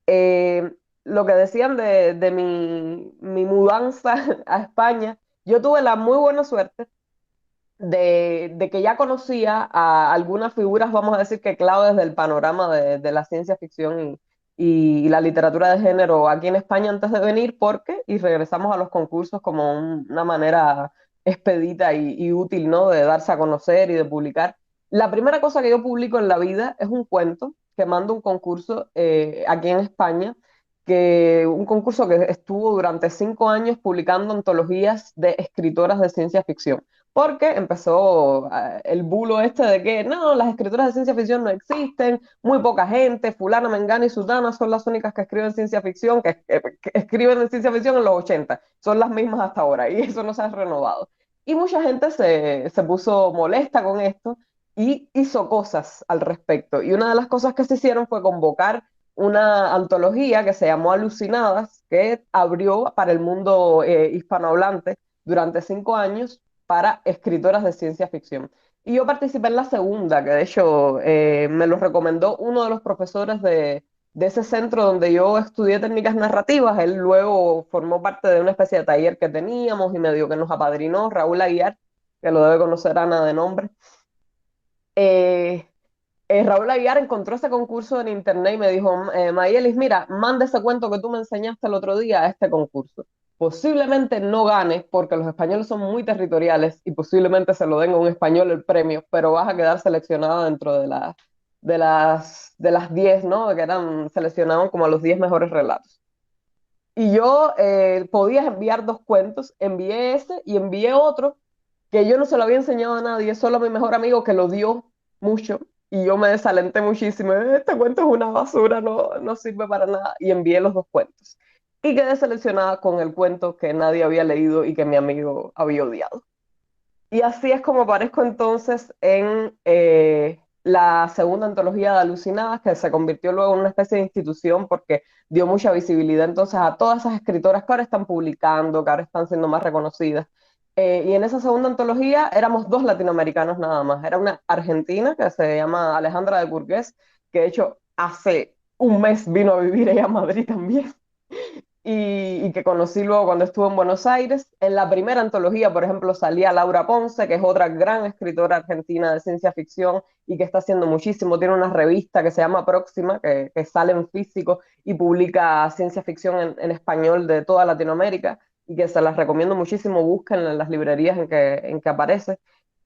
Eh, lo que decían de mi mudanza a España, yo tuve la muy buena suerte de que ya conocía a algunas figuras, vamos a decir que claves del panorama de la ciencia ficción y la literatura de género aquí en España antes de venir, y regresamos a los concursos como una manera expedita y útil, ¿no? De darse a conocer y de publicar. La primera cosa que yo publico en la vida es un cuento que mando un concurso aquí en España, un concurso que estuvo durante 5 años publicando antologías de escritoras de ciencia ficción porque empezó el bulo este de que no, las escritoras de ciencia ficción no existen, muy poca gente, fulana, mengana y sutana son las únicas que escriben ciencia ficción, que escriben de ciencia ficción en los 80, son las mismas hasta ahora y eso no se ha renovado. Y mucha gente se puso molesta con esto y hizo cosas al respecto. Y una de las cosas que se hicieron fue convocar una antología que se llamó Alucinadas, que abrió para el mundo hispanohablante durante 5 años para escritoras de ciencia ficción. Y yo participé en la segunda, que de hecho me lo recomendó uno de los profesores de ese centro donde yo estudié técnicas narrativas. Él luego formó parte de una especie de taller que teníamos y medio que nos apadrinó, Raúl Aguiar, que lo debe conocer Ana de nombre. eh, Raúl Aguiar encontró ese concurso en internet y me dijo, Mayelis, mira, manda ese cuento que tú me enseñaste el otro día a este concurso. Posiblemente no gane porque los españoles son muy territoriales y posiblemente se lo den a un español el premio, pero vas a quedar seleccionada dentro de las 10, ¿no? Que eran seleccionados como a los 10 mejores relatos. Y yo podía enviar dos cuentos, envié ese y envié otro que yo no se lo había enseñado a nadie, solo a mi mejor amigo que lo dio mucho y yo me desalenté muchísimo. Este cuento es una basura, no sirve para nada. Y envié los dos cuentos. Y quedé seleccionada con el cuento que nadie había leído y que mi amigo había odiado. Y así es como aparezco entonces en la segunda antología de Alucinadas, que se convirtió luego en una especie de institución porque dio mucha visibilidad entonces a todas esas escritoras que ahora están publicando, que ahora están siendo más reconocidas. Y en esa segunda antología éramos dos latinoamericanos nada más. Era una argentina que se llama Alejandra de Burgués, que de hecho hace un mes vino a vivir ella a Madrid también y que conocí luego cuando estuve en Buenos Aires. En la primera antología, por ejemplo, salía Laura Ponce, que es otra gran escritora argentina de ciencia ficción y que está haciendo muchísimo. Tiene una revista que se llama Próxima, que sale en físico y publica ciencia ficción en español de toda Latinoamérica y que se las recomiendo muchísimo. Búsquenla en las librerías en que aparece.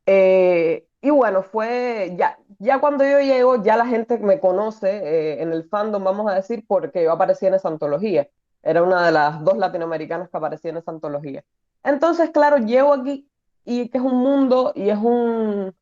Y bueno, fue ya cuando yo llego, ya la gente me conoce en el fandom, vamos a decir, porque yo aparecí en esa antología. Era una de las dos latinoamericanas que aparecía en esa antología. Entonces, claro, llego aquí y que es un mundo y es un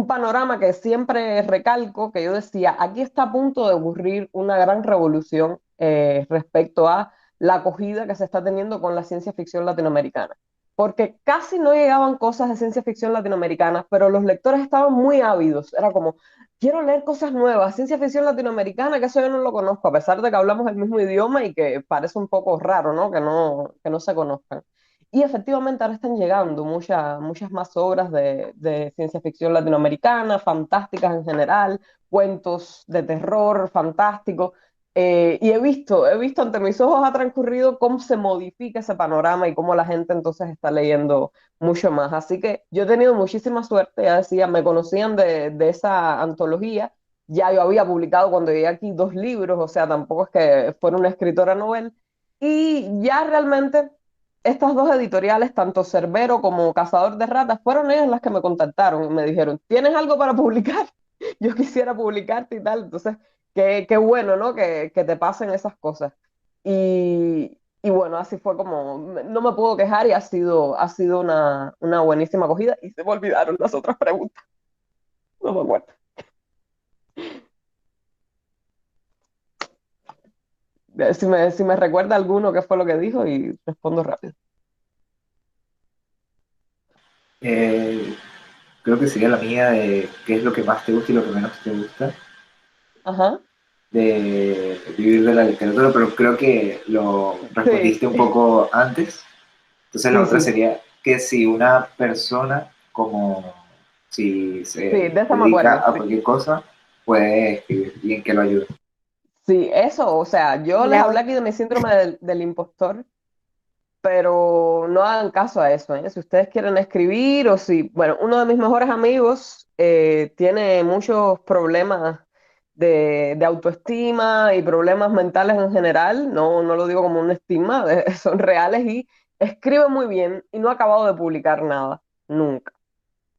panorama que siempre recalco, que yo decía, aquí está a punto de ocurrir una gran revolución respecto a la acogida que se está teniendo con la ciencia ficción latinoamericana. Porque casi no llegaban cosas de ciencia ficción latinoamericana, pero los lectores estaban muy ávidos. Era como, quiero leer cosas nuevas, ciencia ficción latinoamericana, que eso yo no lo conozco, a pesar de que hablamos el mismo idioma y que parece un poco raro, ¿no? Que no se conozcan. Y efectivamente ahora están llegando muchas más obras de ciencia ficción latinoamericana, fantásticas en general, cuentos de terror fantásticos. Y he visto ante mis ojos ha transcurrido cómo se modifica ese panorama y cómo la gente entonces está leyendo mucho más. Así que yo he tenido muchísima suerte, ya decía, me conocían de esa antología, ya yo había publicado cuando llegué aquí 2 libros, o sea, tampoco es que fuera una escritora novel, y ya realmente estas dos editoriales, tanto Cerbero como Cazador de Ratas, fueron ellas las que me contactaron y me dijeron, ¿tienes algo para publicar? Yo quisiera publicarte y tal, entonces, qué bueno, ¿no? Que te pasen esas cosas. Y bueno, así fue como, no me puedo quejar y ha sido una buenísima acogida y se me olvidaron las otras preguntas. No me acuerdo. Si me recuerda alguno qué fue lo que dijo y respondo rápido. Eh, Creo que sería la mía de qué es lo que más te gusta y lo que menos te gusta Ajá. de vivir de la literatura, pero creo que lo respondiste un Sí, poco antes. Entonces la sí, otra sí, sería que si una persona, como si sí, se de eso me dedica acuerdo, a sí. cualquier cosa, puede escribir y en qué lo ayuda. Sí, eso, o sea, yo les hablé aquí de mi síndrome del impostor, pero no hagan caso a eso, ¿eh? Si ustedes quieren escribir o si, bueno, uno de mis mejores amigos tiene muchos problemas de autoestima y problemas mentales en general, no lo digo como un estigma, son reales y escribe muy bien y no ha acabado de publicar nada, nunca.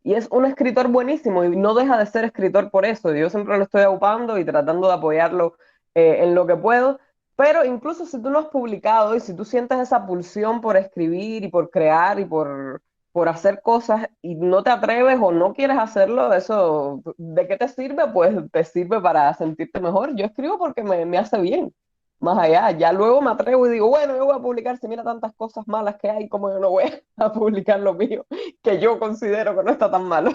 Y es un escritor buenísimo y no deja de ser escritor por eso. Yo siempre lo estoy aupando y tratando de apoyarlo en lo que puedo. Pero incluso si tú no has publicado y si tú sientes esa pulsión por escribir y por crear y por hacer cosas y no te atreves o no quieres hacerlo, eso, ¿de qué te sirve? Pues te sirve para sentirte mejor. Yo escribo porque me hace bien. Más allá, ya luego me atrevo y digo, bueno, yo voy a publicar, si mira tantas cosas malas que hay, como yo no voy a publicar lo mío que yo considero que no está tan malo.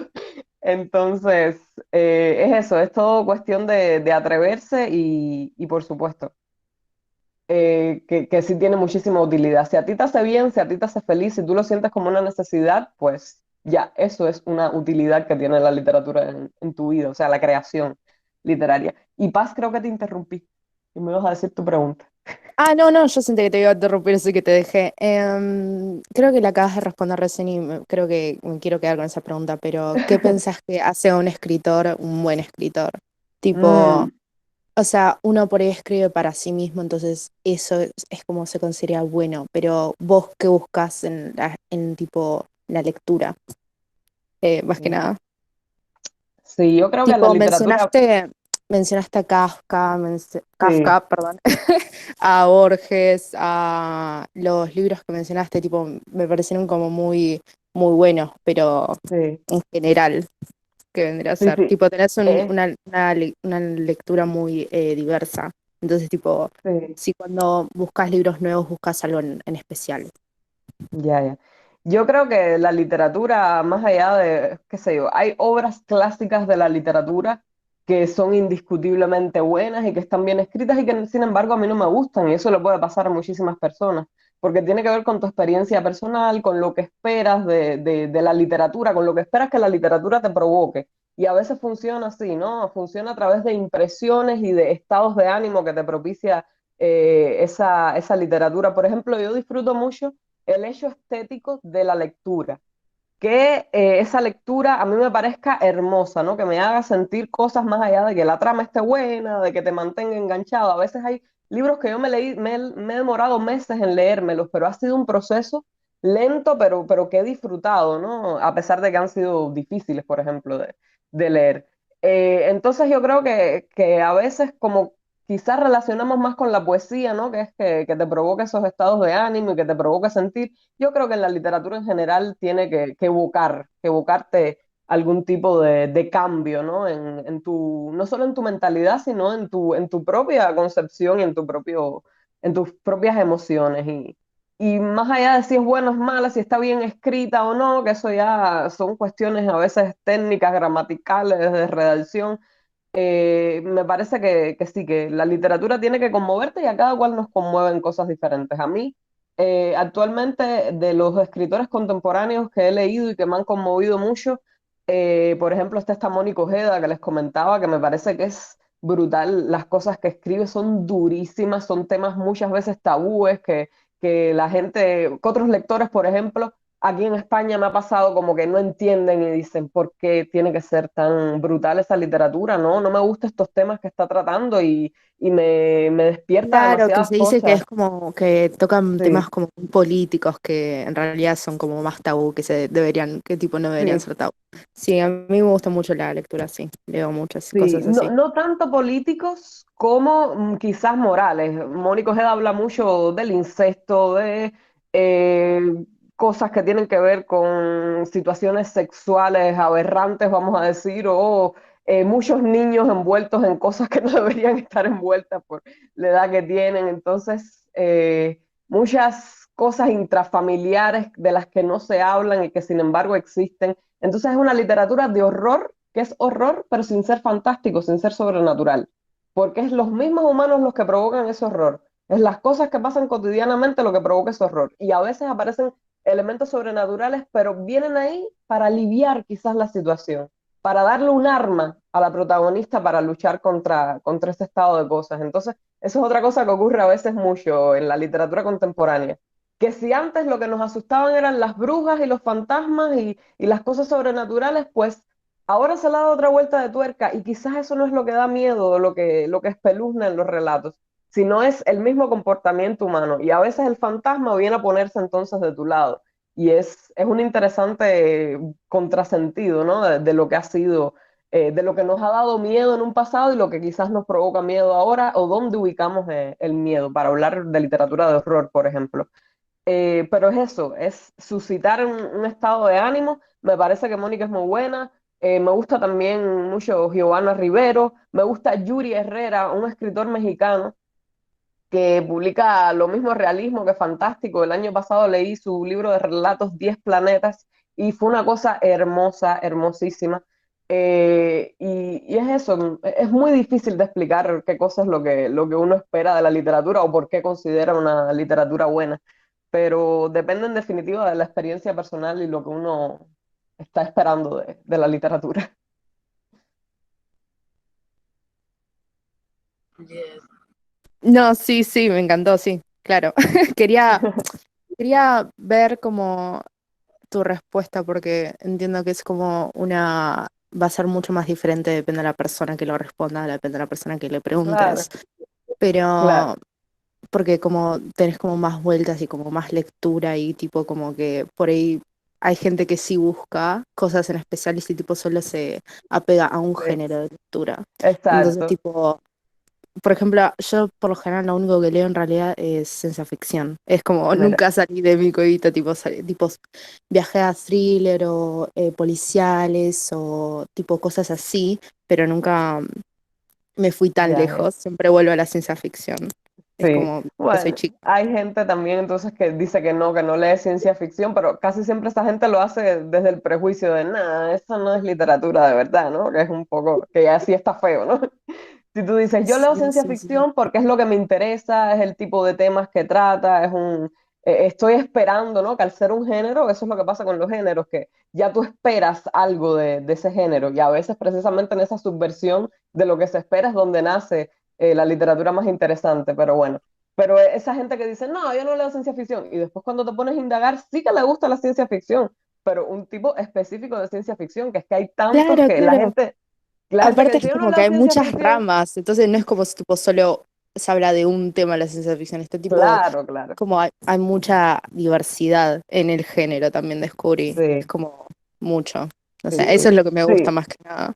Entonces, es eso, es todo cuestión de atreverse y por supuesto, que sí tiene muchísima utilidad. Si a ti te hace bien, si a ti te hace feliz, si tú lo sientes como una necesidad, pues ya, eso es una utilidad que tiene la literatura en tu vida, o sea, la creación literaria. Y Paz, creo que te interrumpí y me ibas a decir tu pregunta. No, no, yo sentí que te iba a interrumpir, así que te dejé. Creo que la acabas de responder recién y creo que me quiero quedar con esa pregunta, pero ¿qué pensás que hace a un escritor un buen escritor? Tipo, Mm, o sea, uno por ahí escribe para sí mismo, entonces eso es como se considera bueno, pero vos qué buscas en tipo la lectura, más que mm. nada. Sí, yo creo que en la Tipo, literatura, mencionaste a Kafka, sí, Kafka, perdón, a Borges, a los libros que mencionaste, tipo, me parecieron como muy, muy buenos, pero sí, en general, ¿qué vendría a sí, ser? sí. Tipo, tenés Eh, una lectura muy diversa. Entonces, tipo, sí. si cuando buscas libros nuevos buscas algo en especial. Ya, ya. Yo creo que la literatura, más allá de, qué sé yo, hay obras clásicas de la literatura que son indiscutiblemente buenas y que están bien escritas y que sin embargo a mí no me gustan y eso le puede pasar a muchísimas personas, porque tiene que ver con tu experiencia personal, con lo que esperas de la literatura, con lo que esperas que la literatura te provoque. Y a veces funciona así, ¿no? Funciona a través de impresiones y de estados de ánimo que te propicia esa literatura. Por ejemplo, yo disfruto mucho el hecho estético de la lectura, que esa lectura a mí me parezca hermosa, ¿no? Que me haga sentir cosas más allá de que la trama esté buena, de que te mantenga enganchado. A veces hay libros que yo me he demorado meses en leérmelos, pero ha sido un proceso lento, pero que he disfrutado, ¿no? A pesar de que han sido difíciles, por ejemplo, de leer. Entonces yo creo que a veces como quizás relacionamos más con la poesía, ¿no? Que es que te provoque esos estados de ánimo y que te provoque sentir. Yo creo que en la literatura en general tiene que evocarte algún tipo de cambio, ¿no? No solo en tu mentalidad, sino en tu propia concepción y en tus propias emociones. Y más allá de si es buena o es mala, si está bien escrita o no, que eso ya son cuestiones a veces técnicas, gramaticales, de redacción. Me parece que sí, que la literatura tiene que conmoverte y a cada cual nos conmueven cosas diferentes. A mí, actualmente, de los escritores contemporáneos que he leído y que me han conmovido mucho, por ejemplo, está esta Mónica Ojeda que les comentaba, que me parece que es brutal. Las cosas que escribe son durísimas, son temas muchas veces tabúes que la gente, que otros lectores, por ejemplo, aquí en España me ha pasado como que no entienden y dicen por qué tiene que ser tan brutal esa literatura, ¿no? No me gustan estos temas que está tratando y me despierta Claro, que demasiadas se dice que cosas. es como que tocan temas Sí, como muy políticos que en realidad son como más tabú, que se deberían, que tipo no deberían sí. ser tabú. Sí, a mí me gusta mucho la lectura, sí, leo muchas Sí, cosas no, así. no tanto políticos como quizás morales. Mónica Ojeda habla mucho del incesto, de eh, cosas que tienen que ver con situaciones sexuales aberrantes, vamos a decir, o muchos niños envueltos en cosas que no deberían estar envueltas por la edad que tienen. Entonces, muchas cosas intrafamiliares de las que no se hablan y que sin embargo existen. Entonces es una literatura de horror que es horror, pero sin ser fantástico, sin ser sobrenatural, porque es los mismos humanos los que provocan ese horror, es las cosas que pasan cotidianamente lo que provoca ese horror, y a veces aparecen elementos sobrenaturales, pero vienen ahí para aliviar quizás la situación, para darle un arma a la protagonista para luchar contra ese estado de cosas. Entonces, eso es otra cosa que ocurre a veces mucho en la literatura contemporánea, que si antes lo que nos asustaban eran las brujas y los fantasmas y las cosas sobrenaturales, pues ahora se le ha dado otra vuelta de tuerca y quizás eso no es lo que da miedo, lo que espeluzna en los relatos, sino es el mismo comportamiento humano. Y a veces el fantasma viene a ponerse entonces de tu lado. Y es un interesante contrasentido, ¿no? De lo que ha sido, de lo que nos ha dado miedo en un pasado y lo que quizás nos provoca miedo ahora, o dónde ubicamos el miedo, para hablar de literatura de horror, por ejemplo. Pero es eso, es suscitar un estado de ánimo. Me parece que Mónica es muy buena. Me gusta también mucho Giovanna Rivero. Me gusta Yuri Herrera, un escritor mexicano que publica lo mismo realismo que fantástico. El año pasado leí su libro de relatos 10 planetas y fue una cosa hermosa, hermosísima. Y es eso, es muy difícil de explicar qué cosa es lo que uno espera de la literatura o por qué considera una literatura buena, pero depende en definitiva de la experiencia personal y lo que uno está esperando de la literatura. Bien. No, sí, sí, me encantó, sí, claro. Quería, quería ver como tu respuesta porque entiendo que es como va a ser mucho más diferente, depende de la persona que lo responda, depende de la persona que le Claro, preguntes, pero claro, porque como tenés como más vueltas y como más lectura y tipo como que por ahí hay gente que sí busca cosas en especial y sí tipo solo se apega a un sí, género de lectura. Entonces exacto, tipo, por ejemplo, yo por lo general lo único que leo en realidad es ciencia ficción. Es como mira, nunca salí de mi cuevita, tipo viajé a thriller o policiales o tipo cosas así, pero nunca me fui tan ya, ya. lejos. Siempre vuelvo a la ciencia ficción. Es Sí, como que soy bueno, chica. hay gente también entonces que dice que no lee ciencia ficción, pero casi siempre esa gente lo hace desde el prejuicio de, nada, eso no es literatura de verdad, ¿no? Que es un poco, que ya sí está feo, ¿no? Si tú dices, yo leo Sí, ciencia sí, sí. ficción porque es lo que me interesa, es el tipo de temas que trata, estoy esperando, ¿no? Que al ser un género, eso es lo que pasa con los géneros, que ya tú esperas algo de ese género y a veces precisamente en esa subversión de lo que se espera es donde nace la literatura más interesante, pero bueno. Pero esa gente que dice, no, yo no leo ciencia ficción, y después cuando te pones a indagar, sí que le gusta la ciencia ficción, pero un tipo específico de ciencia ficción, que es que hay tantos Claro, que claro. la gente que Aparte es dice, yo no como que leo hay ciencia muchas ficción, ramas, entonces no es como si tipo solo se habla de un tema de la ciencia ficción, este tipo, claro, claro, como hay mucha diversidad en el género también descubrí, es sí, como mucho. No sí, sé, eso es lo que me gusta sí. más que nada.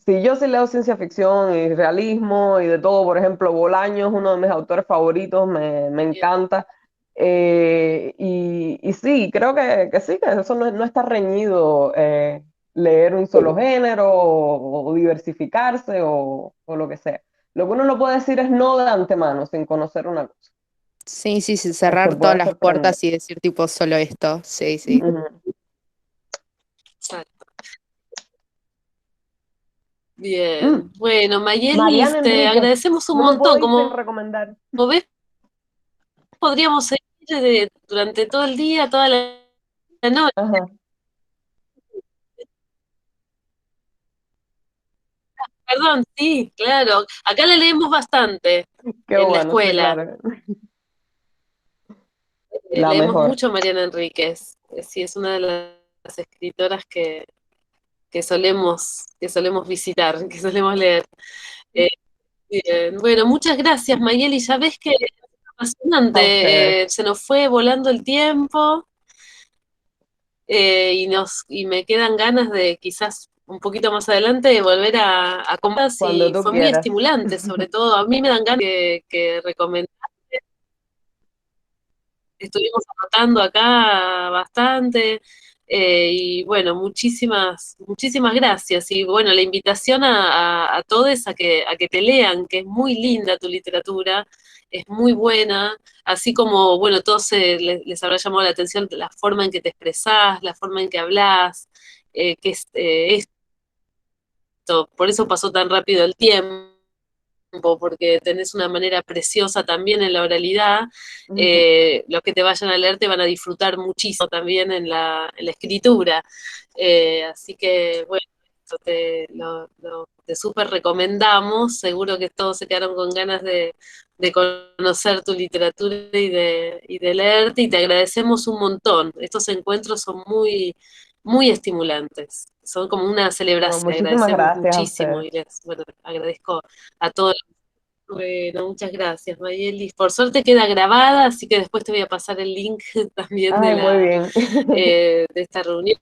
Sí, yo sí leo ciencia ficción y realismo y de todo. Por ejemplo, Bolaño es uno de mis autores favoritos, me encanta. Y sí, creo que sí, que eso no está reñido, leer un solo género o diversificarse o lo que sea. Lo que uno no puede decir es no de antemano, sin conocer una cosa. Sí, sí, sí, Se cerrar todas puede las sorprender. puertas y decir tipo solo esto, sí, sí. Ujú. Exacto. Mm, Bien, bueno, Mariana Mayelis, te Enríquez, agradecemos un no me puedo montón. ir sin Como recomendar. ves, podríamos seguir durante todo el día, toda la noche. Ajá, Perdón, sí, claro. Acá la leemos bastante qué en la bueno, sí, escuela. claro. La Leemos mejor. mucho a Mariana Enríquez. Sí, es una de las escritoras que solemos visitar, que solemos leer. Eh, Bien. Bueno, muchas gracias, Mayeli. Ya ves que es A ustedes. apasionante. Se nos fue volando el tiempo y me quedan ganas de quizás un poquito más adelante de volver a conversar Cuando y tú fue muy quieras. estimulante, sobre todo. A mí me dan ganas que recomendar. Estuvimos anotando acá bastante. Y bueno, muchísimas, muchísimas gracias. Y bueno, la invitación a todos a que te lean, que es muy linda tu literatura, es muy buena, así como, bueno, todos les habrá llamado la atención la forma en que te expresás, la forma en que hablás, que es esto, por eso pasó tan rápido el tiempo porque tenés una manera preciosa también en la oralidad. Ujú. Los que te vayan a leer te van a disfrutar muchísimo también en la escritura. Así que, bueno, esto te súper recomendamos. Seguro que todos se quedaron con ganas de conocer tu literatura y de leerte, y te agradecemos un montón. Estos encuentros son muy, muy estimulantes. Son como una No, celebración. muchísimas Agradecemos gracias a muchísimo ustedes. y bueno, agradezco a todos. Bueno, muchas gracias, Mayelis. Por suerte queda grabada, así que después te voy a pasar el link también de Ay, muy la bien. de esta reunión.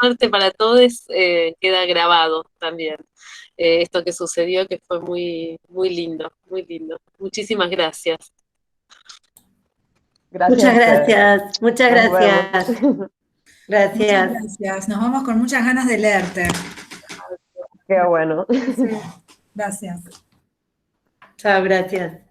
Suerte para todos, queda grabado también. Esto que sucedió, que fue muy, muy lindo, muy lindo. Muchísimas gracias. Gracias a Muchas ustedes. gracias, muchas Nos vemos. gracias. Muchas Gracias. gracias. Nos vamos con muchas ganas de leerte. Qué bueno. Sí, gracias. Chao, gracias.